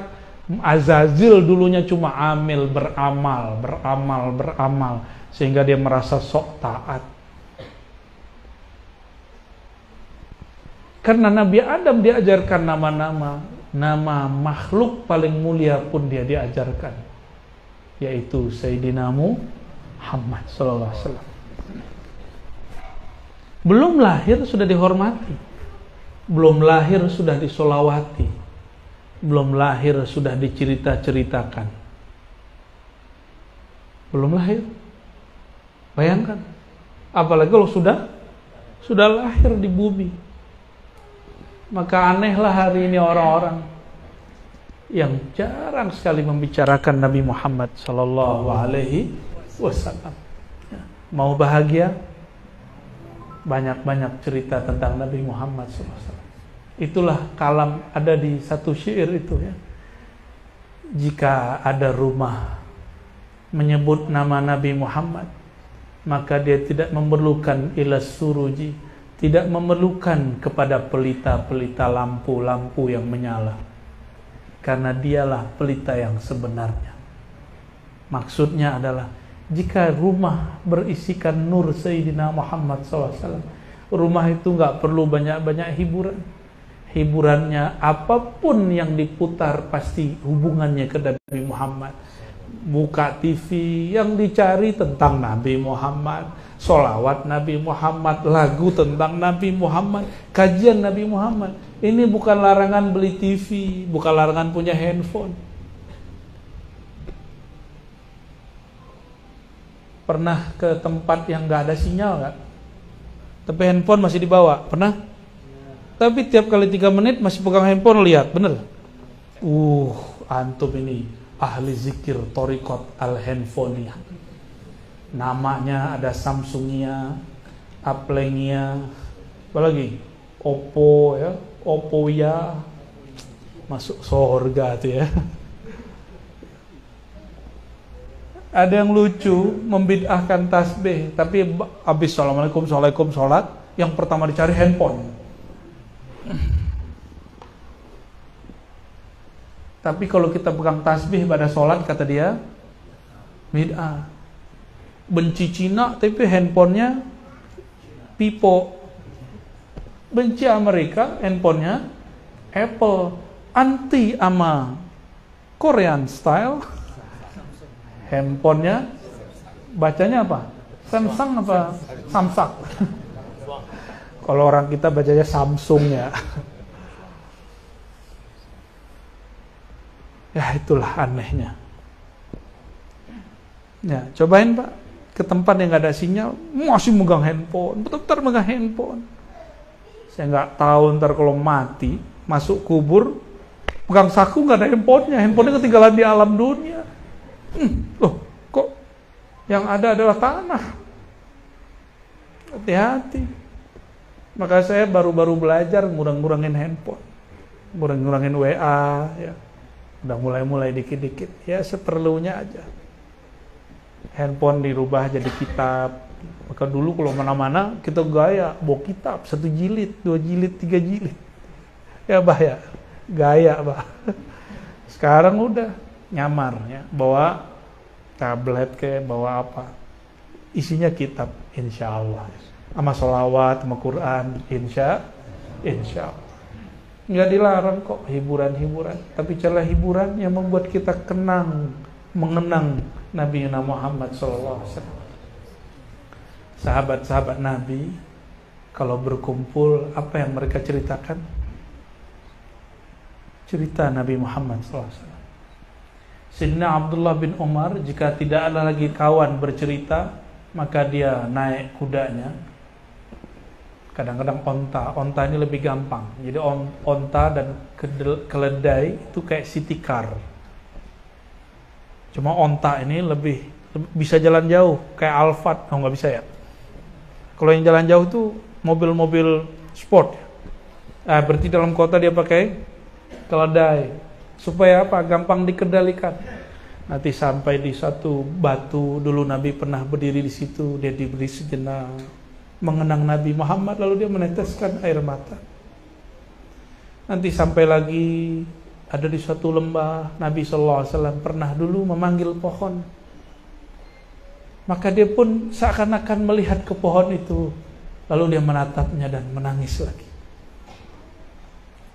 Azazil dulunya cuma amil, beramal, sehingga dia merasa sok taat. Karena Nabi Adam diajarkan nama makhluk paling mulia pun dia diajarkan, yaitu Sayyidina Muhammad sallallahu alaihi wasallam. Belum lahir sudah dihormati, belum lahir sudah disolawati, belum lahir sudah dicerita-ceritakan. Belum lahir, bayangkan. Apalagi kalau sudah lahir di bumi. Maka anehlah hari ini orang-orang yang jarang sekali membicarakan Nabi Muhammad sallallahu alaihi wasallam. Mau bahagia, banyak-banyak cerita tentang Nabi Muhammad sallallahu alaihi wasallam. Itulah kalam ada di satu syair itu, ya. Jika ada rumah menyebut nama Nabi Muhammad, maka dia tidak memerlukan ilas suruji, tidak memerlukan kepada pelita-pelita lampu-lampu yang menyala, karena dialah pelita yang sebenarnya. Maksudnya adalah, jika rumah berisikan nur Sayyidina Muhammad SAW, rumah itu nggak perlu banyak-banyak hiburan. Hiburannya apapun yang diputar pasti hubungannya ke Nabi Muhammad. Buka TV, yang dicari tentang Nabi Muhammad, sholawat Nabi Muhammad, lagu tentang Nabi Muhammad, kajian Nabi Muhammad. Ini bukan larangan beli TV, bukan larangan punya handphone. Pernah ke tempat yang gak ada sinyal gak? Tapi handphone masih dibawa, pernah? Tapi tiap kali 3 menit masih pegang handphone, lihat, bener? Antum ini ahli zikir Thariqat Al-Handphoniyah. Namanya ada Samsungia, Aplengia, apa lagi? Oppo ya, Oppo ya, masuk surga tuh ya. Ada yang lucu membid'ahkan tasbih, tapi habis assalamualaikum sholat, yang pertama dicari handphone. Tapi kalau kita pegang tasbih pada sholat, kata dia bid'ah. Benci Cina tapi handphonenya Vivo. Benci Amerika, handphonenya Apple. Anti ama Korean style, handphonenya bacanya apa? Samsung apa? Samsung. Kalau orang kita bacanya Samsung ya. Ya itulah anehnya. Ya, cobain Pak ke tempat yang gak ada sinyal, masih megang handphone, betul-betul megang handphone. Saya nggak tahu ntar kalau mati, masuk kubur, pegang saku nggak ada handphonenya ketinggalan di alam dunia. Loh, kok yang ada adalah tanah? Hati-hati. Maka saya baru-baru belajar ngurang-ngurangin handphone, ngurang-ngurangin WA, ya. Udah mulai dikit-dikit, ya seperlunya aja. Handphone dirubah jadi kitab. Maka dulu kalau mana-mana kita gaya bawa kitab 1 jilid, 2 jilid, 3 jilid. Ya bah ya, gaya bah. Sekarang udah nyamar ya, bawa tablet kayak bawa apa. Isinya kitab, insya Allah. Sama sholawat, sama Quran, insya Allah. Nggak dilarang kok hiburan-hiburan, tapi cara hiburan yang membuat kita mengenang Nabi Muhammad SAW. Sahabat-sahabat Nabi kalau berkumpul, apa yang mereka ceritakan? Cerita Nabi Muhammad SAW. Sayyidina Abdullah bin Umar, jika tidak ada lagi kawan bercerita, maka dia naik kudanya. Kadang-kadang onta ini lebih gampang. Jadi onta dan keledai itu kayak city car. Cuma onta ini lebih bisa jalan jauh, kayak Alphard. Oh, nggak bisa ya. Kalau yang jalan jauh tuh mobil-mobil sport. Berarti dalam kota dia pakai keledai. Supaya apa? Gampang dikendalikan. Nanti sampai di satu batu, dulu Nabi pernah berdiri di situ, dia diberi sejenak, mengenang Nabi Muhammad, lalu dia meneteskan air mata. Nanti sampai lagi ada di suatu lembah, Nabi SAW pernah dulu memanggil pohon. Maka dia pun seakan-akan melihat ke pohon itu, lalu dia menatapnya dan menangis lagi.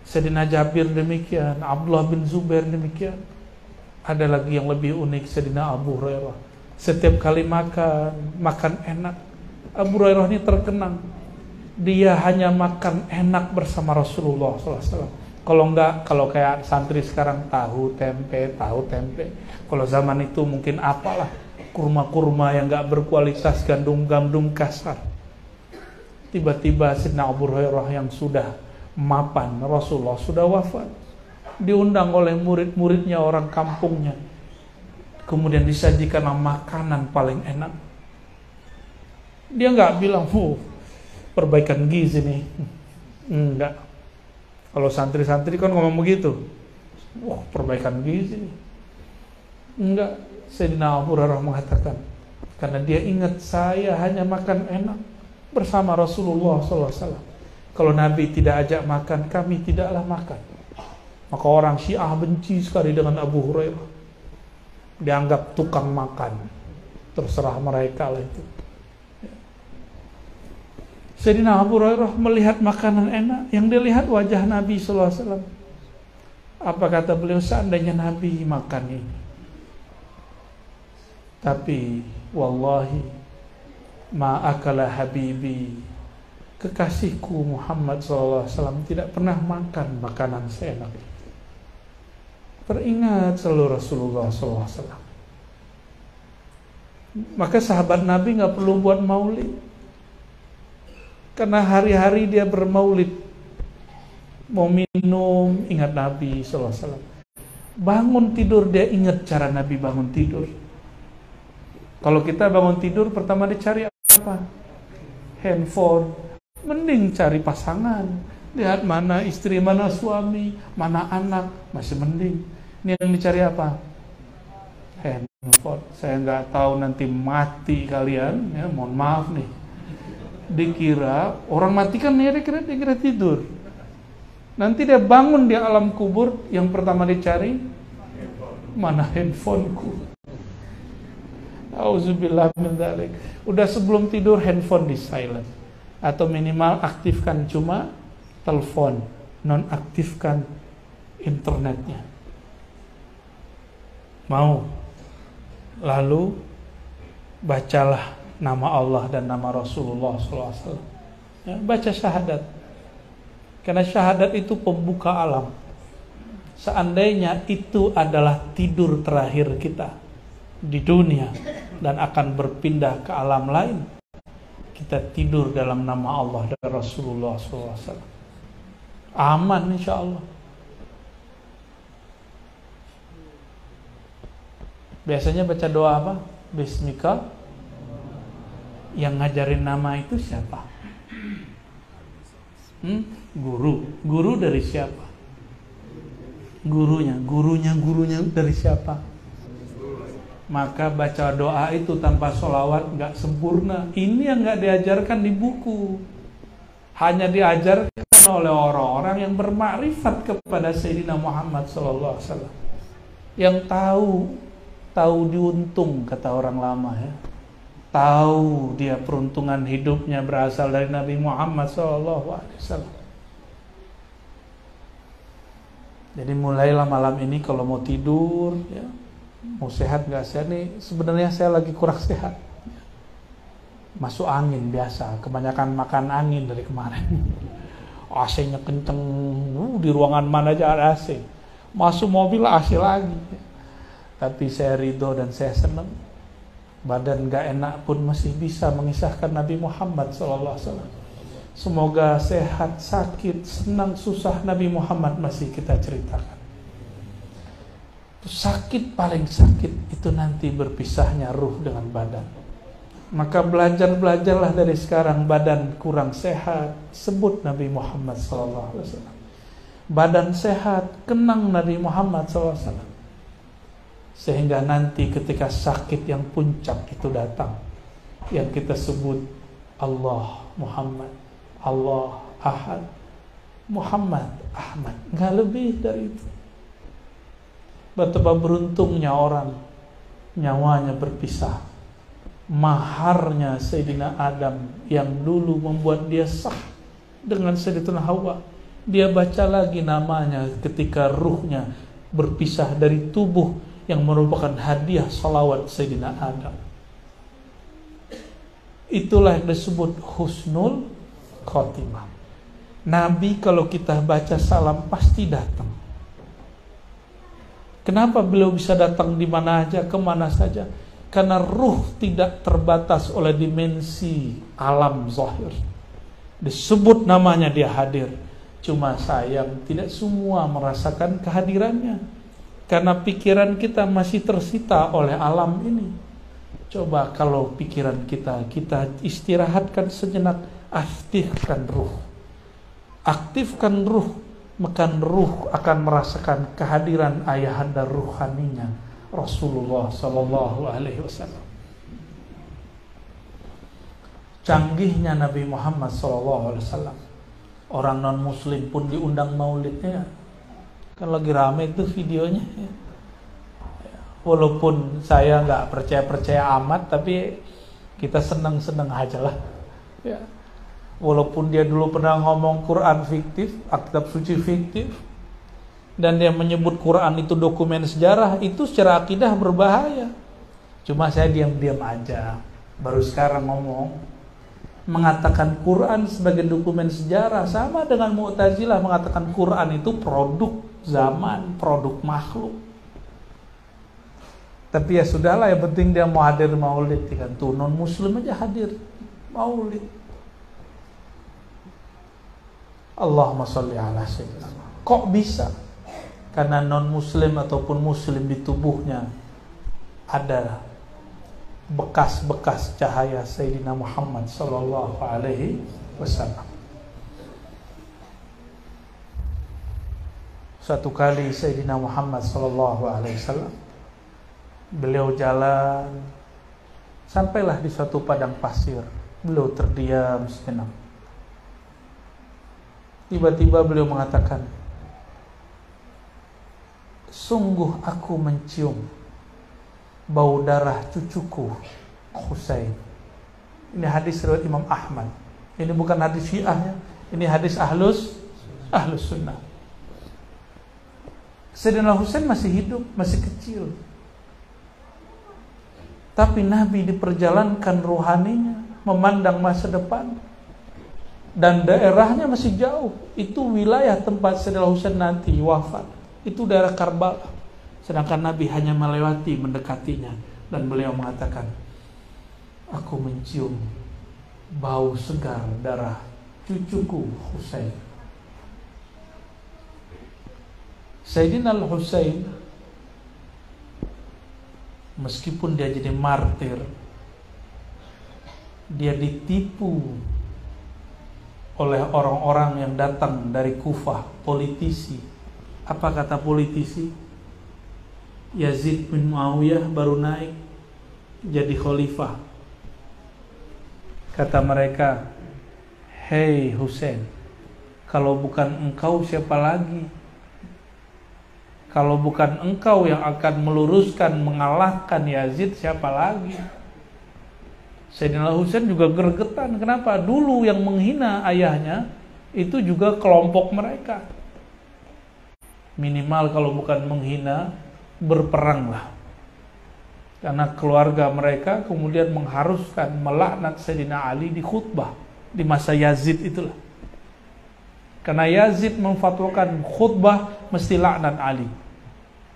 Sayyidina Jabir demikian, Abdullah bin Zubair demikian. Ada lagi yang lebih unik, Sayyidina Abu Hurairah. Setiap kali makan enak. Abu Hurairah ini terkenang, dia hanya makan enak bersama Rasulullah SAW. Kalau kayak santri sekarang tahu tempe. Kalau zaman itu mungkin apalah, kurma yang nggak berkualitas, gandum kasar. Tiba-tiba Sayyidina Abu Hurairah yang sudah mapan, Rasulullah sudah wafat, diundang oleh murid-muridnya, orang kampungnya. Kemudian disajikan makanan paling enak. Dia nggak bilang, perbaikan gizi nih. Enggak. Kalau santri-santri kan ngomong begitu. Perbaikan gizi. Enggak. Sayyidina Abu Hurairah mengatakan, karena dia ingat saya hanya makan enak bersama Rasulullah SAW. Kalau Nabi tidak ajak makan, kami tidaklah makan. Maka orang Syiah benci sekali dengan Abu Hurairah. Dianggap tukang makan. Terserah mereka lah itu. Sayyidina Abu Hurairah melihat makanan enak, yang dilihat wajah Nabi SAW. Apa kata beliau? Seandainya Nabi makan ini. Tapi wallahi ma akala habibi, kekasihku Muhammad SAW tidak pernah makan makanan seenak. Teringat selalu Rasulullah SAW. Maka sahabat Nabi gak perlu buat maulid, karena hari-hari dia bermaulid. Mau minum, ingat Nabi SAW. Bangun tidur, dia ingat cara Nabi bangun tidur. Kalau kita bangun tidur, pertama dicari apa? Handphone. Mending cari pasangan, Lihat mana istri, mana suami, mana anak, masih mending. Ini yang dicari apa? Handphone. Saya nggak tahu nanti mati kalian, ya, mohon maaf nih. Dikira orang mati kan dia kira tidur. Nanti dia bangun di alam kubur, yang pertama dicari mana handphoneku. Auzubillah min dzalik. Udah sebelum tidur handphone di silent, atau minimal aktifkan cuma telepon, nonaktifkan internetnya. Mau? Lalu bacalah nama Allah dan nama Rasulullah SAW. Ya, baca syahadat. Karena syahadat itu pembuka alam. Seandainya itu adalah tidur terakhir kita di dunia dan akan berpindah ke alam lain, kita tidur dalam nama Allah dan Rasulullah SAW. Aman insya Allah. Biasanya baca doa apa? Bismika. Yang ngajarin nama itu siapa? Guru dari siapa? Gurunya dari siapa? Maka baca doa itu tanpa sholawat gak sempurna. Ini yang gak diajarkan di buku. Hanya diajarkan oleh orang-orang yang bermakrifat kepada Sayyidina Muhammad SAW. Yang tahu diuntung, kata orang lama ya. Tahu dia peruntungan hidupnya berasal dari Nabi Muhammad SAW. Jadi mulailah malam ini kalau mau tidur ya, mau sehat gak sehat nih, sebenarnya saya lagi kurang sehat. Masuk angin biasa, kebanyakan makan angin dari kemarin. AC-nya kenceng, di ruangan mana aja ada AC. Masuk mobil AC lagi. Tapi saya ridho dan saya senang. Badan gak enak pun masih bisa mengisahkan Nabi Muhammad SAW. Semoga sehat, sakit, senang, susah Nabi Muhammad masih kita ceritakan. Sakit paling sakit itu nanti berpisahnya ruh dengan badan. Maka belajarlah dari sekarang. Badan kurang sehat, sebut Nabi Muhammad SAW. Badan sehat, kenang Nabi Muhammad SAW. Sehingga nanti ketika sakit yang puncak itu datang, yang kita sebut Allah Muhammad, Allah Ahad, Muhammad Ahmad, nggak lebih dari itu. Betapa beruntungnya orang nyawanya berpisah. Maharnya Sayyidina Adam yang dulu membuat dia sah dengan Sayyidatuna Hawa, dia baca lagi namanya ketika ruhnya berpisah dari tubuh yang merupakan hadiah salawat Sayyidina Adam. Itulah yang disebut husnul khotimah. Nabi kalau kita baca salam pasti datang. Kenapa beliau bisa datang di mana aja, kemana saja? Karena ruh tidak terbatas oleh dimensi alam zahir. Disebut namanya dia hadir. Cuma sayang tidak semua merasakan kehadirannya. Karena pikiran kita masih tersita oleh alam ini. Coba kalau pikiran kita istirahatkan sejenak, aktifkan ruh. Aktifkan ruh, maka ruh akan merasakan kehadiran ayahanda ruhaninya Rasulullah Sallallahu Alaihi Wasallam. Canggihnya Nabi Muhammad Sallallahu Alaihi Wasallam. Orang non Muslim pun diundang maulidnya. Kan lagi rame itu videonya. Walaupun saya nggak percaya amat, tapi kita senang aja lah. Ya. Walaupun dia dulu pernah ngomong Quran fiktif, kitab suci fiktif, dan dia menyebut Quran itu dokumen sejarah, itu secara akidah berbahaya. Cuma saya diam-diam aja. Baru sekarang ngomong, mengatakan Quran sebagai dokumen sejarah sama dengan Mu'tazilah mengatakan Quran itu produk zaman, produk makhluk. Tapi ya sudahlah, yang penting dia mau hadir maulid kan. Tuh non muslim aja hadir maulid. Allahumma sholli ala sayyidina. Kok bisa? Karena non muslim ataupun muslim di tubuhnya ada bekas-bekas cahaya Sayyidina Muhammad sallallahu alaihi wasallam. Suatu kali Sayyidina Muhammad SAW, beliau jalan, sampailah di suatu padang pasir. Beliau terdiam sejenak. Tiba-tiba beliau mengatakan, sungguh aku mencium bau darah cucuku Husain. Ini hadis riwayat Imam Ahmad. Ini bukan hadis Syiah, ini hadis ahlus sunnah. Sayyidina Husain masih hidup, masih kecil. Tapi Nabi diperjalankan rohaninya, memandang masa depan. Dan daerahnya masih jauh. Itu wilayah tempat Sayyidina Husain nanti wafat. Itu daerah Karbala. Sedangkan Nabi hanya melewati, mendekatinya. Dan beliau mengatakan, aku mencium bau segar darah cucuku Husain. Sayyidina Al-Husain, meskipun dia jadi martir, dia ditipu oleh orang-orang yang datang dari Kufah, politisi. Apa kata politisi? Yazid bin Muawiyah baru naik jadi khalifah. Kata mereka, hei Husain, kalau bukan engkau siapa lagi? Kalau bukan engkau yang akan meluruskan, mengalahkan Yazid, siapa lagi? Sayyidina Husain juga gregetan. Kenapa? Dulu yang menghina ayahnya itu juga kelompok mereka. Minimal kalau bukan menghina, berperanglah. Karena keluarga mereka kemudian mengharuskan melaknat Sayyidina Ali di khutbah di masa Yazid itulah. Karena Yazid memfatwakan khutbah mesti laknat Ali.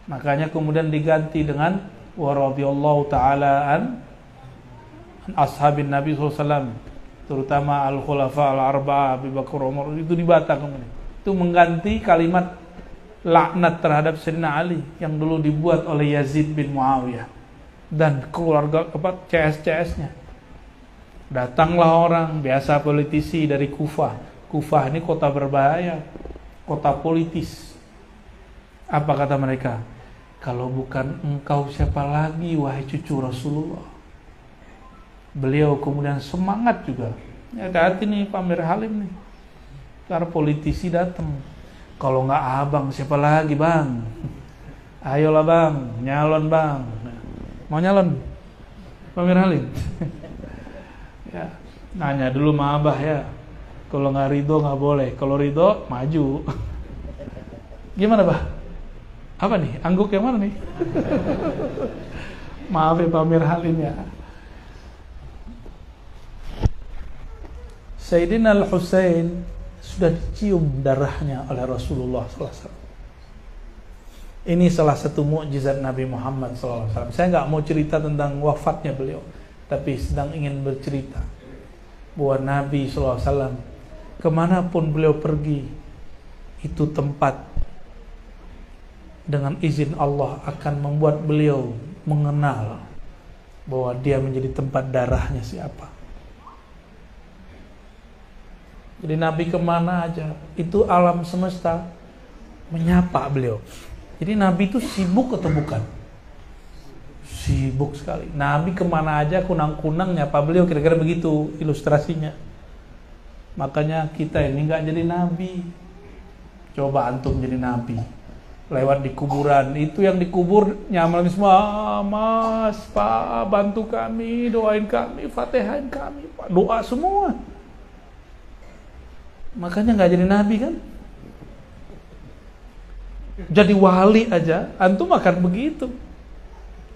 Makanya kemudian diganti dengan wa radhiyallahu ta'ala an ashabin Nabi SAW, terutama al-khulafa al-arba'ah Abu Bakar, Umar, itu dibantah kemudian. Itu mengganti kalimat laknat terhadap Sayyidina Ali yang dulu dibuat oleh Yazid bin Muawiyah dan keluarga CS-CS-nya. Datanglah orang biasa, politisi dari Kufah. Kufah ini kota berbahaya, kota politis. Apa kata mereka? Kalau bukan engkau siapa lagi wahai cucu Rasulullah. Beliau kemudian semangat juga. Hati-hati nih Pak Amir Halim nih. Karena politisi datang. Kalau nggak abang siapa lagi bang? Ayolah bang, nyalon bang. Mau nyalon? Pak Amir Halim? Ya, nanya dulu sama abah ya. Kalau nggak ridho nggak boleh. Kalau ridho maju. Gimana Bah? Apa nih? Angguk yang mana nih? Maaf ya Pak Amir Halim ya. Sayyidina Al-Husain sudah dicium darahnya oleh Rasulullah SAW. Ini salah satu mukjizat Nabi Muhammad SAW. Saya nggak mau cerita tentang wafatnya beliau, tapi sedang ingin bercerita bahwa Nabi SAW kemanapun beliau pergi, itu tempat dengan izin Allah akan membuat beliau mengenal bahwa dia menjadi tempat darahnya siapa. Jadi Nabi kemana aja, itu alam semesta menyapa beliau. Jadi Nabi itu sibuk atau bukan? Sibuk sekali. Nabi kemana aja kunang-kunang nyapa beliau, kira-kira begitu ilustrasinya. Makanya kita ini nggak jadi nabi. Coba antum jadi nabi, lewat di kuburan, itu yang dikubur nyamalan semua, Mas, Pak, bantu kami, doain kami, fatihain kami, Pak, doa semua. Makanya nggak jadi nabi kan? Jadi wali aja, antum akan begitu.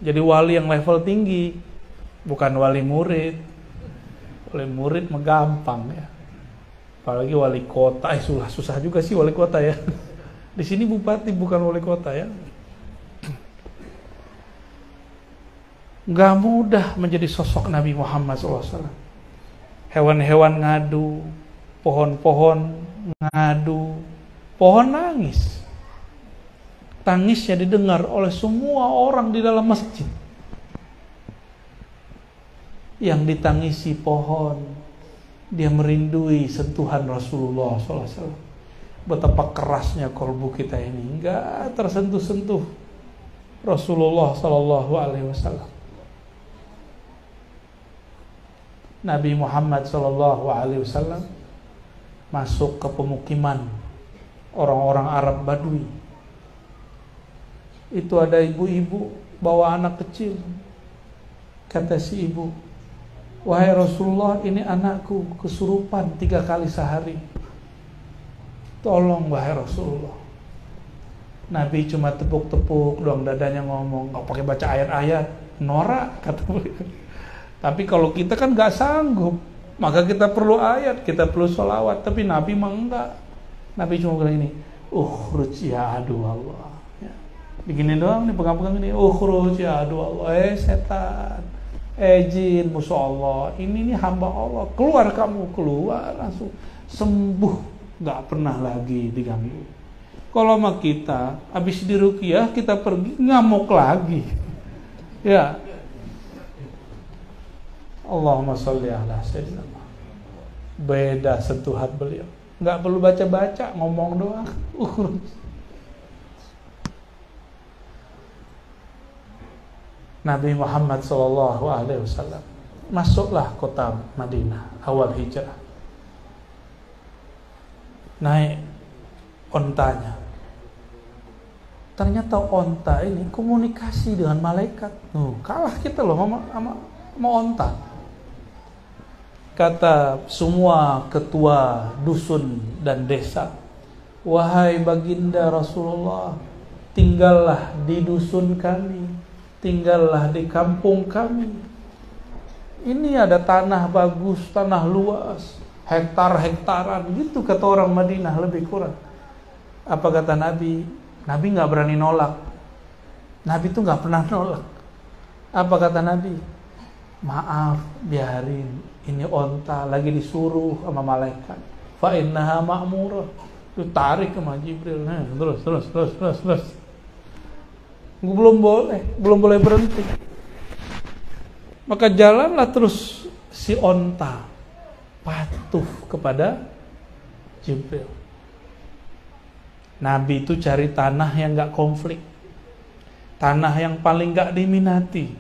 Jadi wali yang level tinggi, bukan wali murid. Wali murid mah gampang ya. Apalagi wali kota, susah juga sih wali kota ya. Di sini bupati bukan wali kota ya. Gak mudah menjadi sosok Nabi Muhammad SAW. Hewan-hewan ngadu, pohon-pohon ngadu, pohon nangis. Tangisnya didengar oleh semua orang di dalam masjid. Yang ditangisi pohon, dia merindui sentuhan Rasulullah SAW. betapa kerasnya kolbu kita ini, nggak tersentuh-sentuh Rasulullah Sallallahu Alaihi Wasallam. Nabi Muhammad Sallallahu Alaihi Wasallam masuk ke pemukiman orang-orang Arab Badui. Itu ada ibu-ibu bawa anak kecil. Kata si ibu, wahai Rasulullah, ini anakku kesurupan 3 kali sehari. Tolong wahai Rasulullah. Nabi cuma tepuk-tepuk doang dadanya, ngomong, nggak pakai baca ayat-ayat, norak kata beliau. Tapi kalau kita kan nggak sanggup, maka kita perlu ayat, kita perlu sholawat. Tapi Nabi mah enggak. Nabi cuma bilang ini, ukhruj ya adu Allah. Ya. Begini doang nih, pegang-pegang ini, ukhruj ya adu Allah. Setan, jin, musuh Allah. Ini nih hamba Allah. Keluar kamu, keluar langsung sembuh, nggak pernah lagi diganggu. Kalau sama kita, habis diruqyah kita pergi ngamuk lagi. Ya. Allahumma sholli ala sayyidina Muhammad. Beda sentuhan beliau. Nggak perlu baca-baca, ngomong doang. Nabi Muhammad Sallallahu Alaihi Wasallam masuklah kota Madinah awal hijrah. Naik ontanya. Ternyata onta ini komunikasi dengan malaikat. Kalah kita loh sama onta. Kata semua ketua dusun dan desa, wahai baginda Rasulullah, tinggallah di dusun kami, tinggallah di kampung kami. Ini ada tanah bagus, tanah luas, hektar-hektaran gitu kata orang Madinah lebih kurang. Apa kata Nabi? Nabi nggak berani nolak. Nabi tuh nggak pernah nolak. Apa kata Nabi? Maaf, biarin. Ini onta lagi disuruh sama malaikat. Fa innaha ma'murah. Itu tarik sama Jibril. Terus. Belum boleh berhenti. Maka jalanlah terus si onta patuh kepada Jibril. Nabi itu cari tanah yang gak konflik, tanah yang paling gak diminati,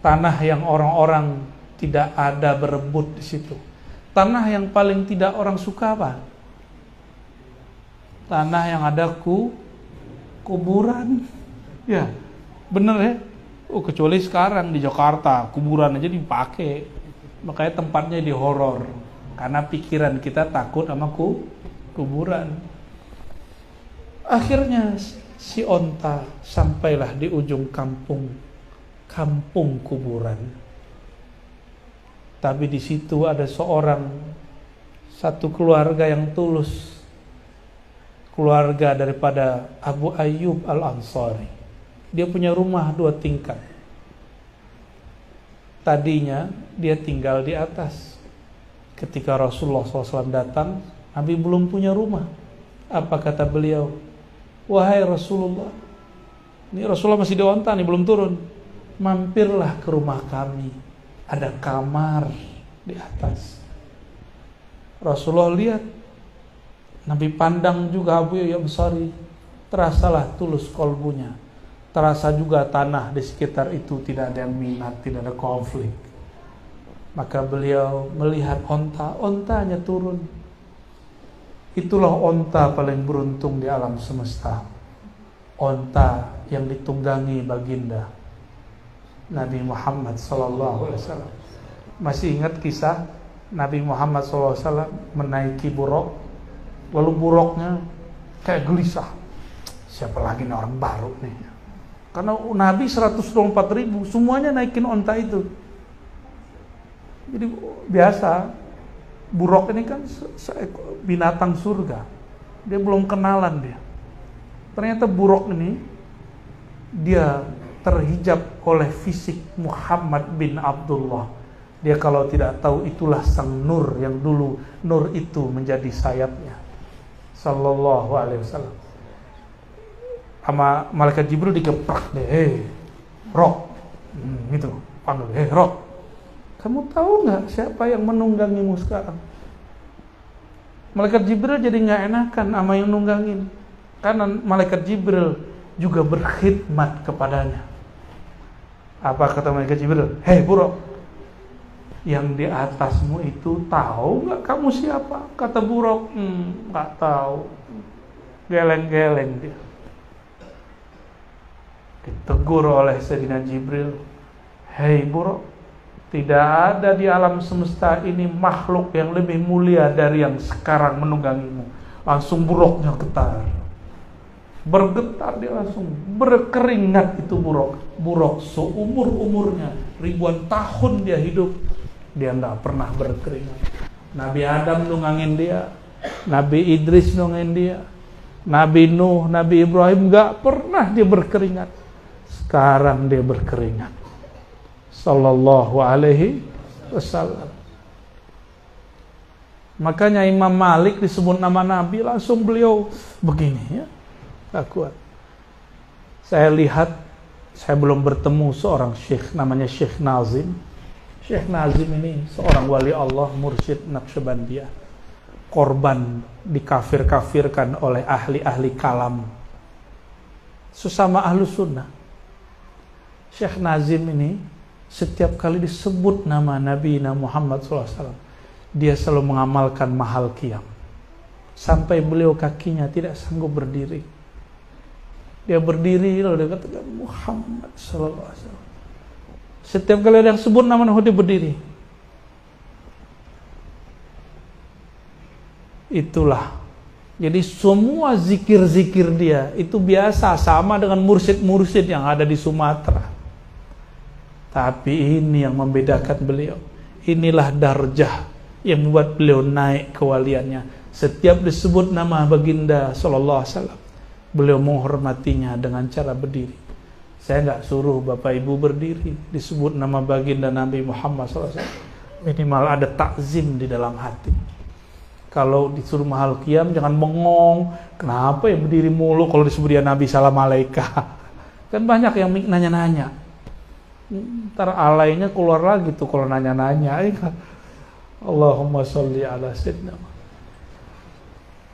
tanah yang orang-orang tidak ada berebut di situ, tanah yang paling tidak orang suka apa? Tanah yang ada kuburan, ya bener ya. Kecuali sekarang di Jakarta kuburan aja dipakai, makanya tempatnya di horor karena pikiran kita takut sama kuburan. Akhirnya si onta sampailah di ujung kampung kuburan. Tapi di situ ada satu keluarga yang tulus, keluarga daripada Abu Ayyub Al-Ansari. Dia punya rumah 2 tingkat. Tadinya dia tinggal di atas. Ketika Rasulullah SAW datang, Nabi belum punya rumah. Apa kata beliau? Wahai Rasulullah, ini Rasulullah masih di onta nih, belum turun. Mampirlah ke rumah kami. Ada kamar di atas. Rasulullah lihat, Nabi pandang juga Abu Ayyub Ansari. Terasalah tulus kolbunya. Terasa juga tanah di sekitar itu tidak ada yang minat, tidak ada konflik. Maka beliau melihat ontanya turun. Itulah onta paling beruntung di alam semesta. Onta yang ditunggangi baginda Nabi Muhammad SAW. Masih ingat kisah Nabi Muhammad SAW menaiki buruk, lalu buruknya kayak gelisah. Siapa lagi nih orang baru nih? Karena Nabi 124.000 semuanya naikin onta itu. Jadi biasa buruk ini kan binatang surga. Dia belum kenalan dia. Ternyata buruk ini dia terhijab oleh fisik Muhammad bin Abdullah. Dia kalau tidak tahu itulah sang nur yang dulu nur itu menjadi sayapnya. Sallallahu alaihi wasallam. Sama malaikat Jibril digeprak deh. Rok. Gitu. Panggil, Rok. Kamu tahu nggak siapa yang menunggangimu sekarang? Malaikat Jibril jadi nggak enakan sama yang nunggangin, karena malaikat Jibril juga berkhidmat kepadanya. Apa kata malaikat Jibril? Hei Buraq, yang di atasmu itu tahu nggak kamu siapa? Kata Buraq, nggak tahu. Geleng-geleng dia. Ditegur oleh Sayyidina Jibril, hei Buraq, tidak ada di alam semesta ini makhluk yang lebih mulia dari yang sekarang menunggangimu. Langsung Buraqnya getar. Bergetar dia langsung. Berkeringat itu Buraq. Buraq seumur-umurnya, ribuan tahun dia hidup, dia gak pernah berkeringat. Nabi Adam nunggangin dia, Nabi Idris nunggangin dia, Nabi Nuh, Nabi Ibrahim gak pernah dia berkeringat. Sekarang dia berkeringat. Sallallahu alaihi wasallam. Makanya Imam Malik disebut nama Nabi, langsung beliau begini ya, tak kuat. Saya lihat, saya belum bertemu seorang syekh namanya Syekh Nazim. Syekh Nazim ini seorang wali Allah, mursyid Naqsyabandiyah, korban dikafir-kafirkan oleh ahli-ahli kalam, sesama ahlu sunnah. Syekh Nazim ini setiap kali disebut nama Nabi Muhammad SAW, dia selalu mengamalkan mahal qiyam. Sampai beliau kakinya tidak sanggup berdiri. Dia berdiri lalu dia katakan Muhammad SAW. Setiap kali ada yang sebut nama Nabi, dia berdiri. Itulah. Jadi semua zikir-zikir dia itu biasa, sama dengan mursyid-mursyid yang ada di Sumatera. Tapi ini yang membedakan beliau. Inilah darjah yang membuat beliau naik kewaliannya. Setiap disebut nama baginda sallallahu alaihi wasallam, beliau menghormatinya dengan cara berdiri. Saya nggak suruh bapak ibu berdiri, disebut nama baginda Nabi Muhammad sallallahu alaihi wasallam, minimal ada takzim di dalam hati. Kalau disuruh mahal qiyam jangan bengong. Kenapa ya berdiri mulu kalau disebut dia Nabi salam alaika? Kan banyak yang nanya-nanya. Ntar alainya keluar lagi tuh kalau nanya-nanya. Allahumma sholli ala sayyidina.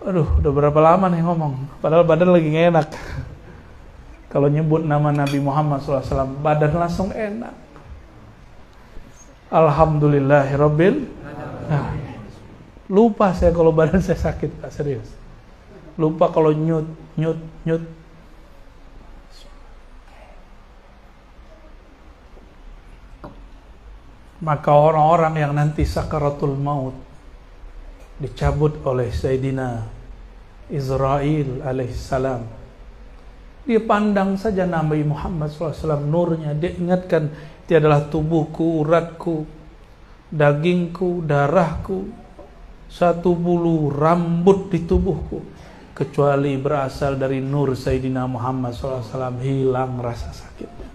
Aduh, udah berapa lama nih ngomong, padahal badan lagi gak enak. Kalau nyebut nama Nabi Muhammad SAW, badan langsung enak. Alhamdulillahirabbil alamin. Lupa saya kalau badan saya sakit, Pak, serius. Lupa kalau nyut. Maka orang-orang yang nanti sakaratul maut dicabut oleh Sayyidina Israel alaihissalam, dia pandang saja Nabi Muhammad SAW, nurnya, dia ingatkan, dia adalah tubuhku, uratku, dagingku, darahku, satu bulu rambut di tubuhku, kecuali berasal dari nur Sayyidina Muhammad SAW, hilang rasa sakitnya.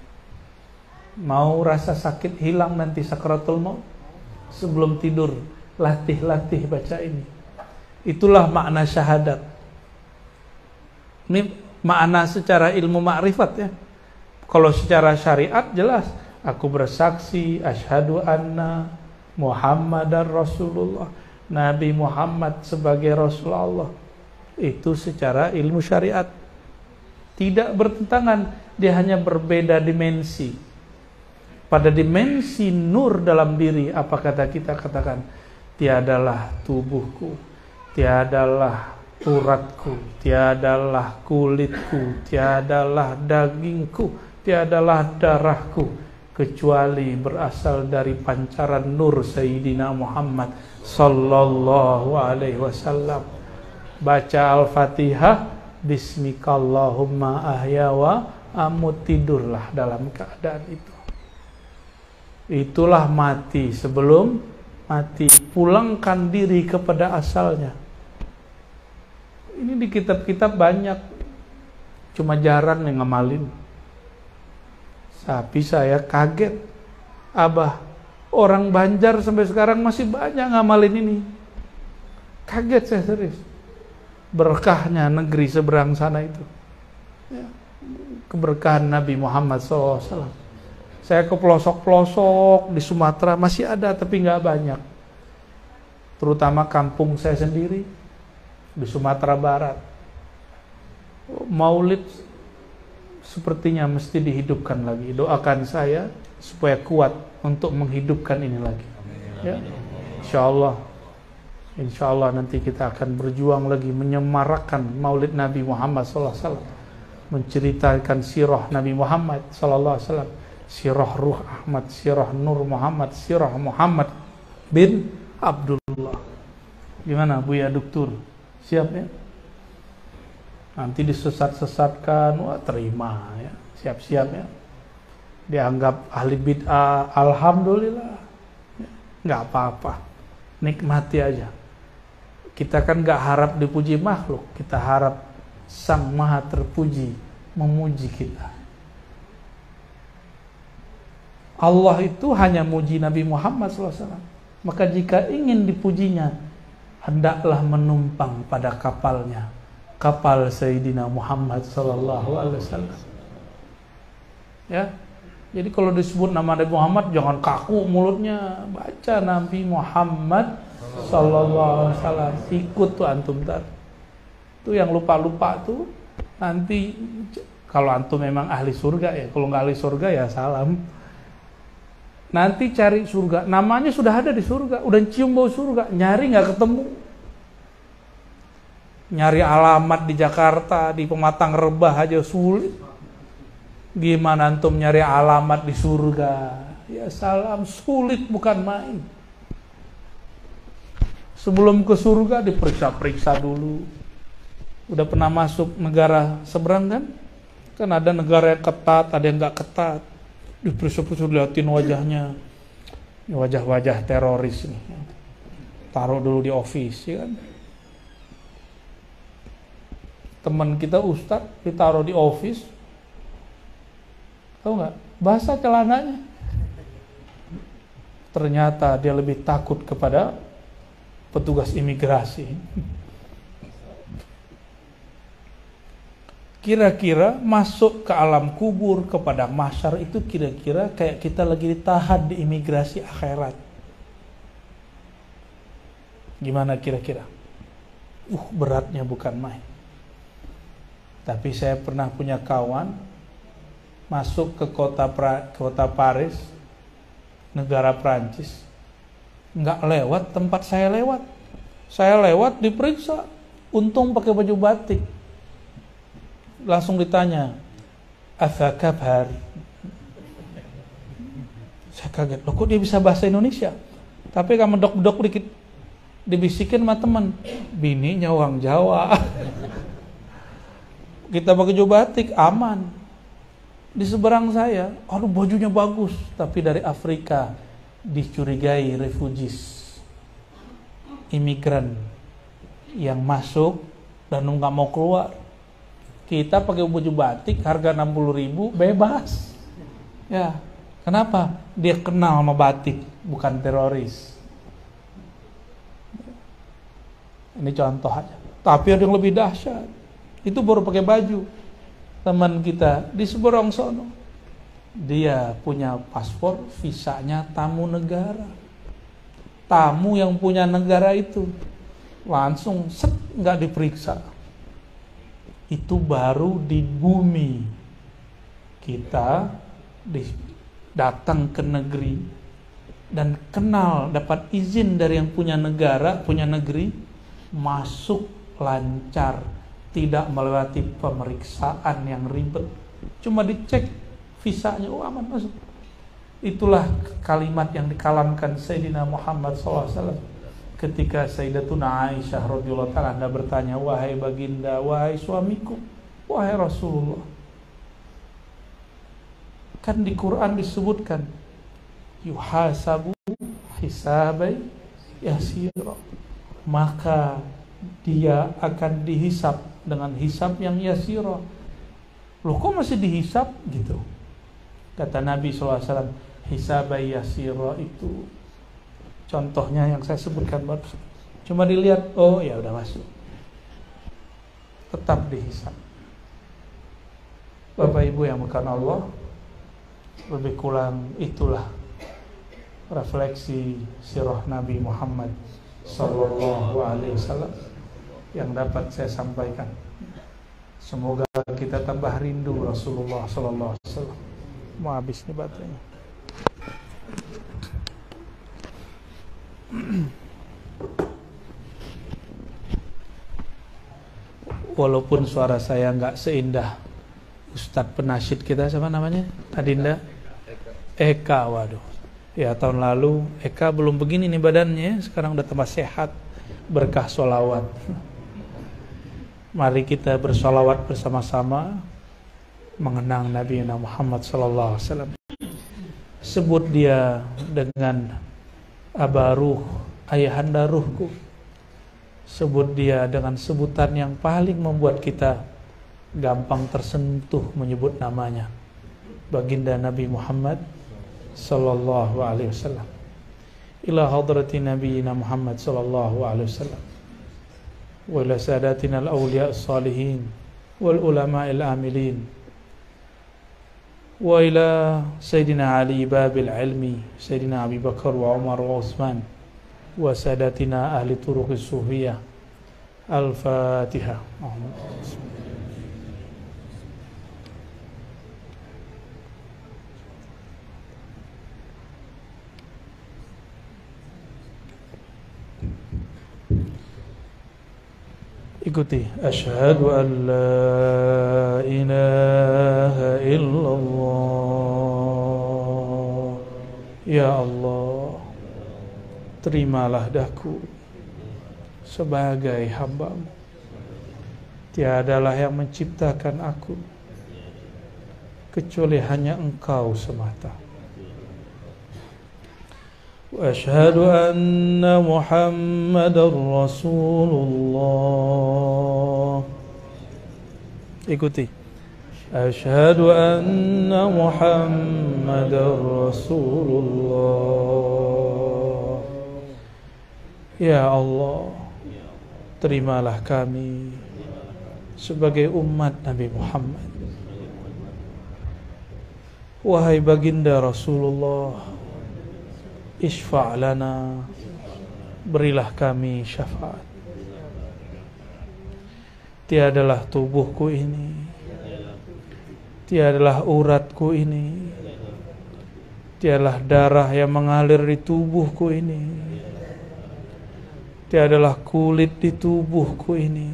Mau rasa sakit hilang nanti sakaratul maut? Sebelum tidur, latih-latih baca ini. Itulah makna syahadat. Ini makna secara ilmu ma'rifat ya. Kalau secara syariat jelas, aku bersaksi asyhadu anna Muhammadar Rasulullah, Nabi Muhammad sebagai Rasulullah. Itu secara ilmu syariat. Tidak bertentangan, dia hanya berbeda dimensi. Pada dimensi nur dalam diri, apa kata kita katakan? Tiadalah tubuhku, tiadalah uratku, tiadalah kulitku, tiadalah dagingku, tiadalah darahku, kecuali berasal dari pancaran nur Sayyidina Muhammad sallallahu alaihi wasallam. Baca Al-Fatihah, bismikallahumma ahya wa amut, tidurlah dalam keadaan itu. Itulah mati sebelum mati, pulangkan diri kepada asalnya. Ini di kitab-kitab banyak, cuma jarang yang ngamalin. Tapi saya kaget, Abah, orang Banjar sampai sekarang masih banyak ngamalin ini. Kaget saya serius. Berkahnya negeri seberang sana itu ya, keberkahan Nabi Muhammad SAW. Saya ke pelosok-pelosok di Sumatera masih ada, tapi nggak banyak. Terutama kampung saya sendiri, di Sumatera Barat. Maulid sepertinya mesti dihidupkan lagi. Doakan saya supaya kuat untuk menghidupkan ini lagi. Ya, Insya Allah nanti kita akan berjuang lagi menyemarakkan Maulid Nabi Muhammad SAW, menceritakan sirah Nabi Muhammad SAW, sirah Ruh Ahmad, sirah Nur Muhammad, sirah Muhammad bin Abdullah. Gimana Buya Doktur? Siap ya? Nanti disesat-sesatkan, wah terima ya, siap-siap ya. Dianggap ahli bid'ah, alhamdulillah, nggak apa-apa, nikmati aja. Kita kan nggak harap dipuji makhluk, kita harap Sang Maha Terpuji memuji kita. Allah itu hanya muji Nabi Muhammad SAW. Maka jika ingin dipujinya, hendaklah menumpang pada kapalnya, kapal Sayyidina Muhammad SAW. Ya, jadi kalau disebut nama Nabi Muhammad jangan kaku mulutnya, baca Nabi Muhammad SAW, ikut tuh antum tar. Tuh yang lupa-lupa tuh nanti kalau antum memang ahli surga ya, kalau nggak ahli surga ya salam. Nanti cari surga, namanya sudah ada di surga, udah cium bau surga, nyari nggak ketemu. Nyari alamat di Jakarta, di Pematang Rebah aja sulit. Gimana antum nyari alamat di surga? Ya salam, sulit bukan main. Sebelum ke surga diperiksa-periksa dulu. Udah pernah masuk negara seberang kan? Kan ada negara yang ketat, ada yang nggak ketat. Diperiksa-periksa, liatin wajahnya. Ini wajah-wajah teroris nih. Taruh dulu di office, ya kan? Teman kita ustadz ditaruh di office. Tahu nggak? Basah celananya. Ternyata dia lebih takut kepada petugas imigrasi. Kira-kira masuk ke alam kubur, ke padang mahsyar itu kira-kira kayak kita lagi ditahan di imigrasi akhirat. Gimana kira-kira? Beratnya bukan main. Tapi saya pernah punya kawan masuk ke kota Paris, negara Prancis, nggak lewat tempat saya lewat. Saya lewat diperiksa, untung pakai baju batik. Langsung ditanya, "Afakabhar?" Saya kaget, loh kok dia bisa bahasa Indonesia? Tapi kamu medok-medok dikit, dibisikin sama teman, "Bini nyawang Jawa." Kita pakai baju batik, aman. Di seberang saya, aduh bajunya bagus, tapi dari Afrika, dicurigai refugees, imigran yang masuk dan nggak mau keluar. Kita pakai baju batik harga 60.000 bebas. Ya, kenapa? Dia kenal sama batik, bukan teroris. Ini contoh aja. Tapi ada yang lebih dahsyat. Itu baru pakai baju. Teman kita di Seberang sono, dia punya paspor, visanya tamu negara. Tamu yang punya negara itu langsung nggak diperiksa. Itu baru di bumi kita datang ke negeri dan kenal, dapat izin dari yang punya negara, punya negeri, masuk lancar, tidak melewati pemeriksaan yang ribet, cuma dicek visanya, aman masuk. Itulah kalimat yang dikalamkan Sayyidina Muhammad SAW ketika Sayyidatuna Aisyah radhiyallahu ta'ala anha bertanya, "Wahai baginda, wahai suamiku, wahai Rasulullah, kan di Quran disebutkan yuhasabu hisabai yasira, maka dia akan dihisab dengan hisab yang yasira." Loh kok masih dihisab gitu? Kata Nabi SAW, hisabai yasira itu contohnya yang saya sebutkan barusan. Cuma dilihat, oh ya udah masuk. Tetap dihisab. Bapak Ibu yang bukan Allah, lebih kurang itulah refleksi sirah Nabi Muhammad sallallahu alaihi wasallam. yang dapat saya sampaikan. Semoga kita tambah rindu Rasulullah sallallahu alaihi wasallam. Mau habis nih baterainya. Walaupun suara saya nggak seindah Ustadz penasyid kita, siapa namanya? Adinda? Eka, waduh. Ya tahun lalu Eka belum begini nih badannya, sekarang udah tambah sehat berkah sholawat. Mari kita bersolawat bersama-sama mengenang Nabi Muhammad sallallahu alaihi wasallam. Sebut dia dengan Abaruh, ayahanda ruhku. Sebut dia dengan sebutan yang paling membuat kita gampang tersentuh menyebut namanya, baginda Nabi Muhammad sallallahu alaihi wasallam. Ila hadrati nabiyina Muhammad sallallahu alaihi wasallam wa ila sadatina al-awliya as-salihin wal ulama al-amilin wa ila sayyidina Ali babil ilmi, sayyidina Abi Bakar wa Umar wa Utsman wa sadatina ahli turuq as-sufiyah. Al-Fatihah. Ikuti. Asyhadu an la ilaha illallah. Ya Allah, terimalah daku sebagai hamba-Mu. Tiadalah yang menciptakan aku kecuali hanya Engkau semata. Wa asyhadu anna Muhammadar Rasulullah. Ikuti. Asyhadu anna Muhammadar Rasulullah. Ya Allah, terimalah kami sebagai umat Nabi Muhammad. Wahai baginda Rasulullah, isfa' lana, berilah kami syafaat. Tiadalah tubuhku ini, tiadalah uratku ini, tiadalah darah yang mengalir di tubuhku ini, tiadalah kulit di tubuhku ini,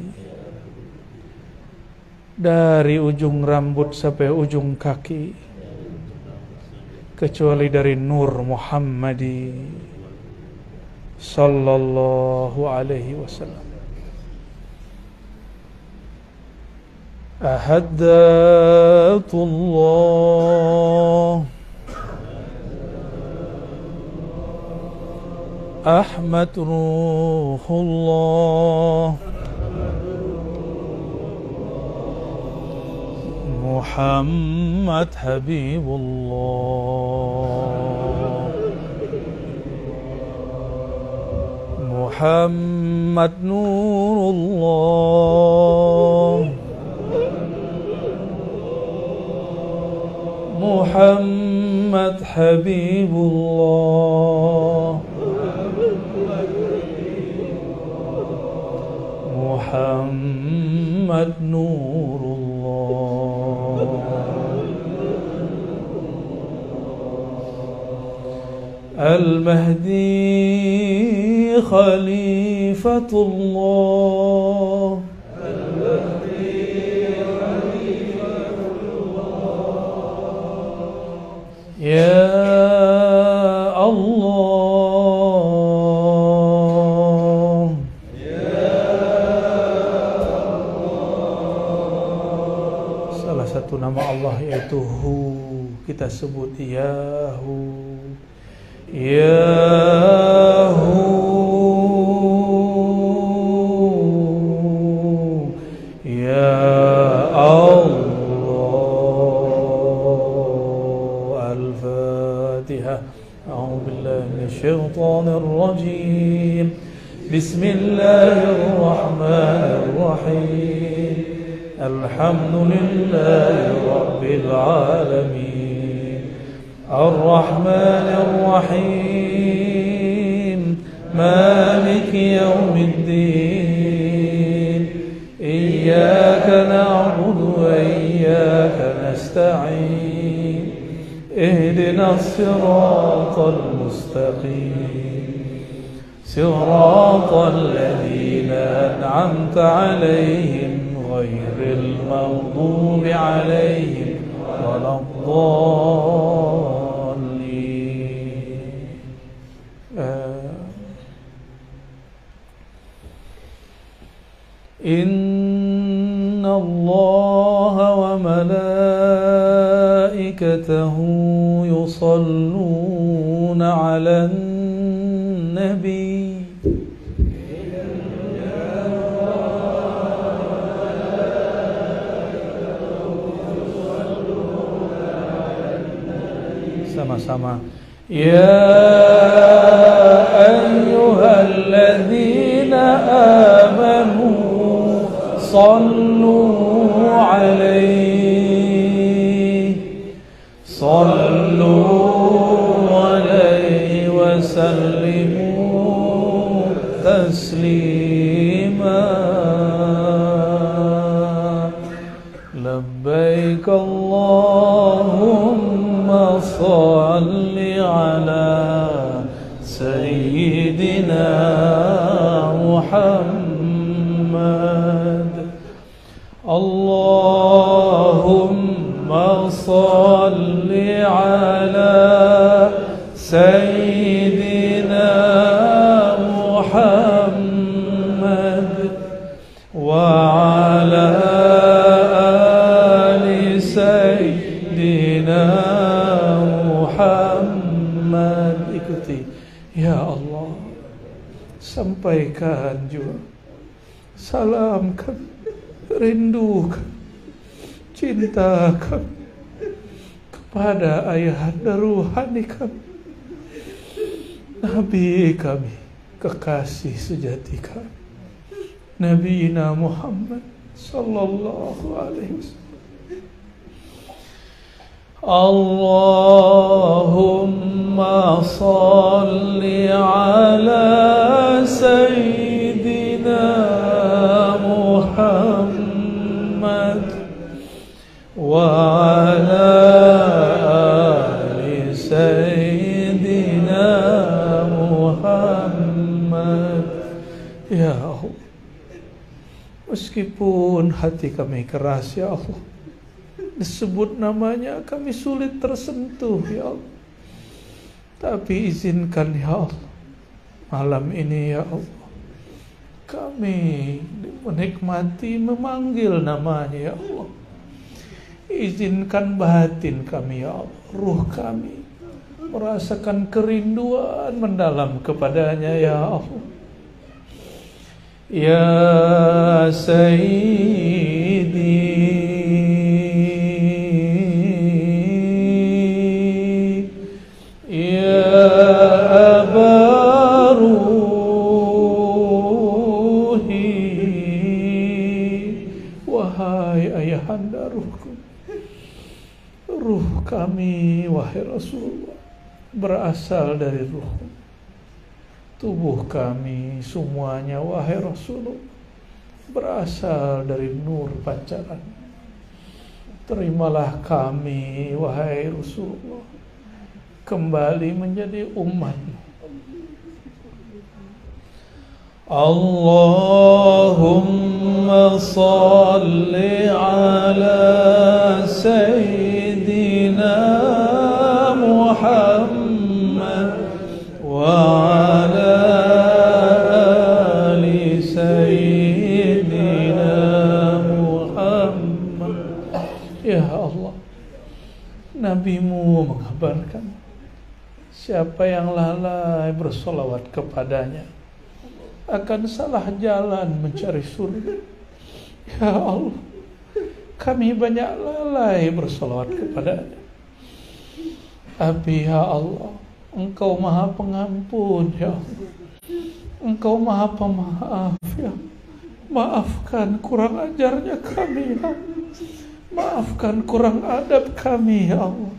dari ujung rambut sampai ujung kaki, kecuali dari nur Muhammadi sallallahu alaihi wasallam. Ahaddatullah Ahmad Ruhullah Muhammad Habibullah Muhammad Nurullah Muhammad Habibullah Muhammad Nurullah Al-Mahdi Khalifatullah Ya Allah, salah satu nama Allah yaitu Hu, kita sebut Yahu, Yahu, Ya Allah. أعوذ بالله من الشيطان الرجيم بسم الله الرحمن الرحيم الحمد لله رب العالمين الرحمن الرحيم مالك يوم الدين إياك نعبد وإياك نستعين اهدنا الصراط المستقيم صراط الذين أنعمت عليهم غير المغضوب عليهم ولا الضالين. إن الله وملائكته يصلون على النبي sama-sama. Ya ayyuhalladzina amanu sallu alaihi wa sallimu taslima. Labbaik Allahumma salli ala sayyidina Muhammad. Allahumma salli ala sayyidina Muhammad wa ala ali sayyidina Muhammad. Ikuti. Ya Allah, sampaikan juga salam kami, rindu kami, cinta kami kepada ayahanda ruhani kami, Nabi kami, kekasih sejati kami, Nabi Muhammad sallallahu alaihi wasallam. Allahumma salli ala sayyidina Muhammad wa ala ali sayyidina Muhammad. Ya Allah, meskipun hati kami keras ya Allah, disebut namanya kami sulit tersentuh ya Allah, tapi izinkan ya Allah, malam ini ya Allah kami menikmati memanggil namanya ya Allah. Izinkan batin kami ya Allah, ruh kami merasakan kerinduan mendalam kepadanya ya Allah. Ya Sayyidi kami, wahai Rasulullah, berasal dari ruh. Tubuh kami semuanya, wahai Rasulullah, berasal dari nur pancaran. Terimalah kami, wahai Rasulullah, kembali menjadi umat-Mu. Allahumma salli ala sayyidina Muhammad wa ala ali sayyidina Muhammad. Ya Allah, Nabi-Mu mengabarkan siapa yang lalai bersolawat kepadanya akan salah jalan mencari surga. Ya Allah, kami banyak lalai bersolawat kepadanya. Tapi ya Allah, Engkau Maha Pengampun ya Allah, Engkau Maha Pemaaf ya. Maafkan kurang ajarnya kami ya Allah. Maafkan kurang adab kami ya Allah.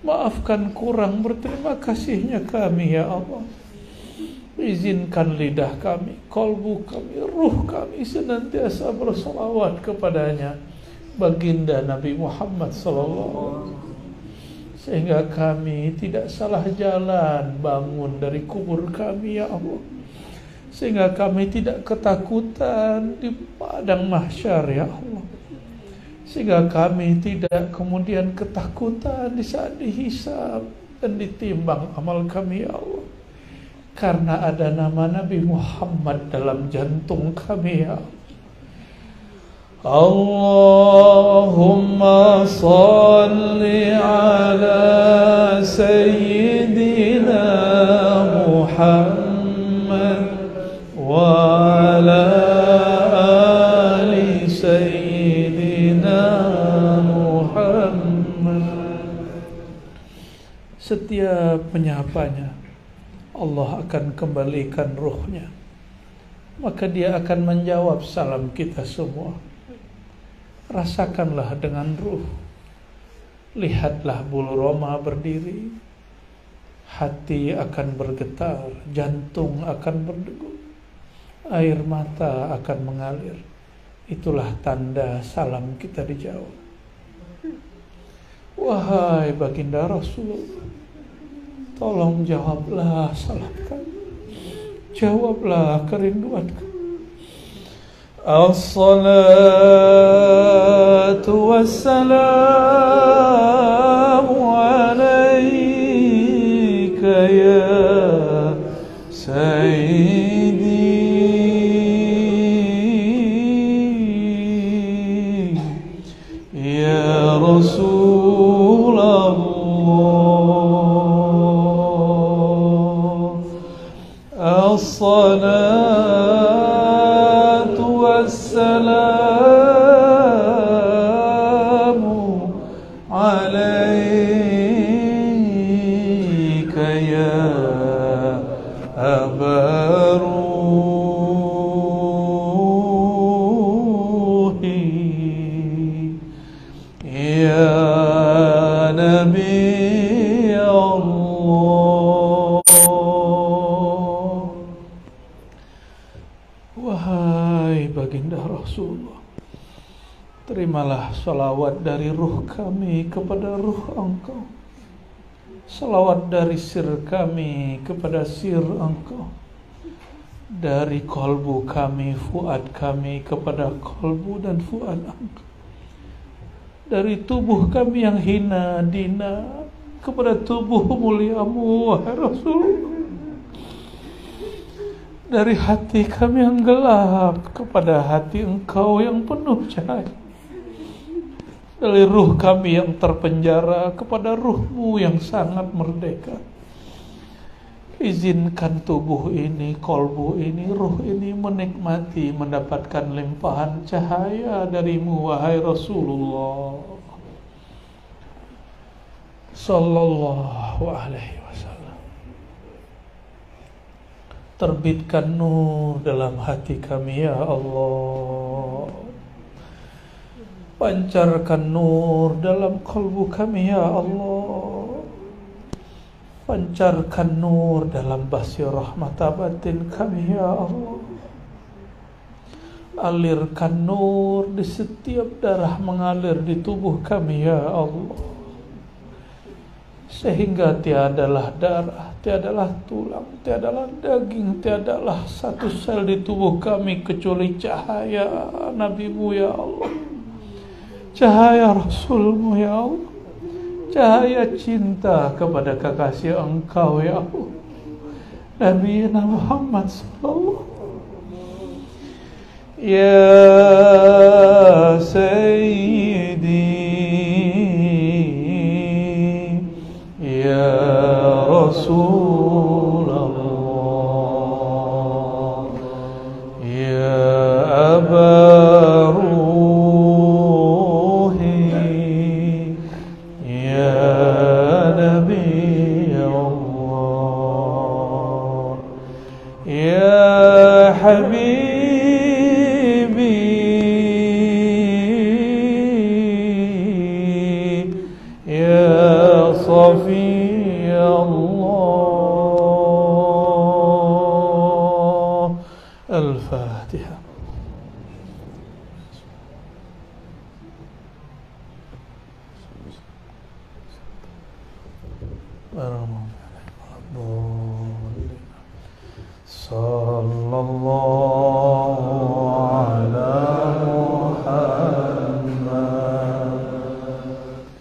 Maafkan kurang berterima kasihnya kami ya Allah. Izinkan lidah kami, kolbu kami, ruh kami senantiasa bersolawat kepadanya, baginda Nabi Muhammad sallallahu, sehingga kami tidak salah jalan bangun dari kubur kami ya Allah, sehingga kami tidak ketakutan di padang mahsyar ya Allah, sehingga kami tidak kemudian ketakutan di saat dihisab dan ditimbang amal kami ya Allah, karena ada nama Nabi Muhammad dalam jantung kami ya Allah. Allahumma salli ala Sayyidina Muhammad wa ala ali Sayyidina Muhammad. Setiap menyapanya, Allah akan kembalikan ruhnya, maka dia akan menjawab salam kita semua. Rasakanlah dengan ruh, lihatlah bulu roma berdiri, hati akan bergetar, jantung akan berdegup, air mata akan mengalir. Itulah tanda salam kita dijawab. Wahai baginda Rasulullah, tolong jawablah salam kami, jawablah kerinduan kami. As-salatu wassalamu alayka ya Sayyidi ya Rasulullah. As-salatu wassalamu alayka ya Aba Ruhi ya Nabi Allah. Wahai baginda Rasulullah, terimalah salawat dari ruh kami kepada ruh Engkau, salawat dari sir kami kepada sir Engkau, dari kolbu kami, fuad kami kepada kolbu dan fuad Engkau, dari tubuh kami yang hina dina kepada tubuh muliamu wahai Rasulullah, dari hati kami yang gelap kepada hati Engkau yang penuh cahaya, dari ruh kami yang terpenjara kepada ruh-Mu yang sangat merdeka. Izinkan tubuh ini, kolbu ini, ruh ini menikmati, mendapatkan limpahan cahaya dari-Mu wahai Rasulullah sallallahu alaihi wasallam. Terbitkan nur dalam hati kami ya Allah, pancarkan nur dalam kalbu kami ya Allah, pancarkan nur dalam basirah mata batin kami ya Allah, alirkan nur di setiap darah mengalir di tubuh kami ya Allah, sehingga tiadalah darah, tiadalah tulang, tiadalah daging, tiadalah satu sel di tubuh kami kecuali cahaya Nabi-Mu ya Allah, cahaya Rasul-Mu ya Allah, cahaya cinta kepada kekasih Engkau ya Allah, Nabi Muhammad sallallahu ya Sayyidi ya Rasulullah ya Aba Ruhi ya Nabi Allah ya Habibi ya Safi Allah Al-Fatihah. Sallallahu ala Muhammad,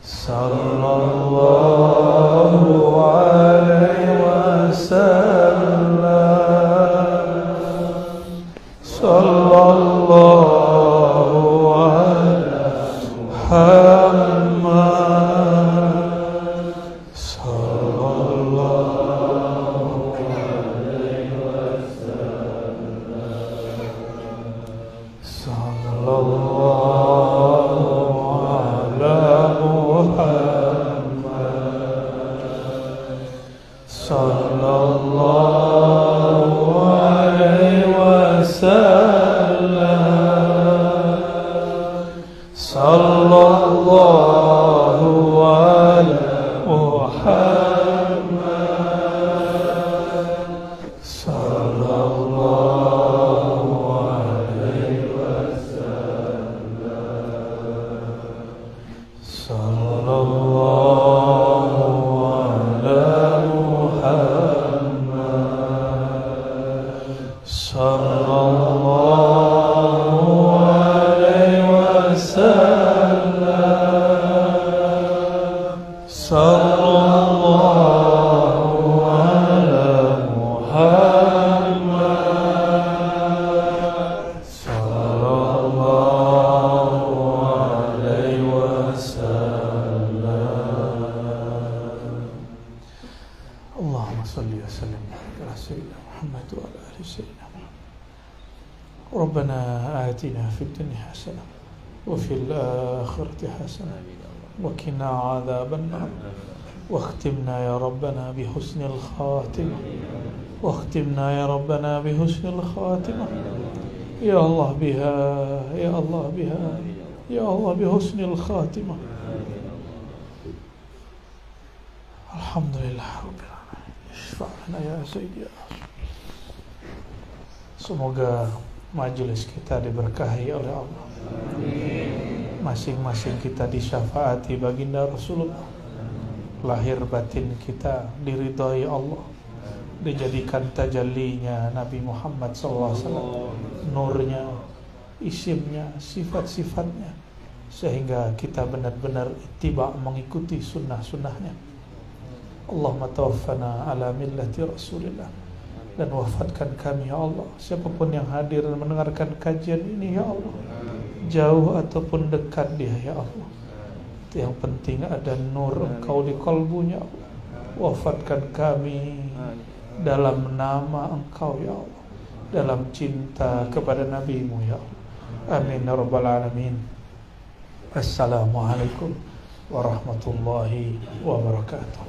sallallahu alaihi wasallam, sallallahu ala Muhammad, sallallahu alaihi wasallam, sallallahu ala Muhammad, sallallahu alaihi wasallam, sallallahu ala Muhammad, sallallahu alaihi wasallam, sallallahu ala Muhammad, sallallahu alaihi wasallam, sallallahu ala Muhammad, sallallahu alaihi wasallam. Allahumma salli wa sallim ala sayyidina Muhammad wa ala ali sayyidina Muhammad. Rabbana atina fid dunya hasanah wa fil akhirati hasanah wa qina adzaban nar. واختمنا يا ربنا بحسن الخاتمة، واختمنا يا ربنا بحسن الخاتمة. يا الله بها، يا الله بها، يا الله بحسن الخاتمة. الحمد لله رب العالمين. اشفع لنا يا سيدي. Semoga majelis kita diberkahi oleh Allah. Masing-masing kita disyafaati baginda Rasulullah. Lahir batin kita diridhai Allah, dijadikan tajallinya Nabi Muhammad SAW, nurnya, isimnya, sifat-sifatnya, sehingga kita benar-benar ittiba, mengikuti sunnah-sunnahnya. Allahumma tawaffana ala millati Rasulillah, dan wafatkan kami ya Allah, siapapun yang hadir dan mendengarkan kajian ini ya Allah, jauh ataupun dekat dia ya Allah. Yang penting ada nur Engkau di kalbunya. Wafatkan kami dalam nama Engkau ya Allah, dalam cinta kepada Nabi-Mu ya Allah. Amin ya rabbal alamin. Assalamualaikum warahmatullahi wabarakatuh.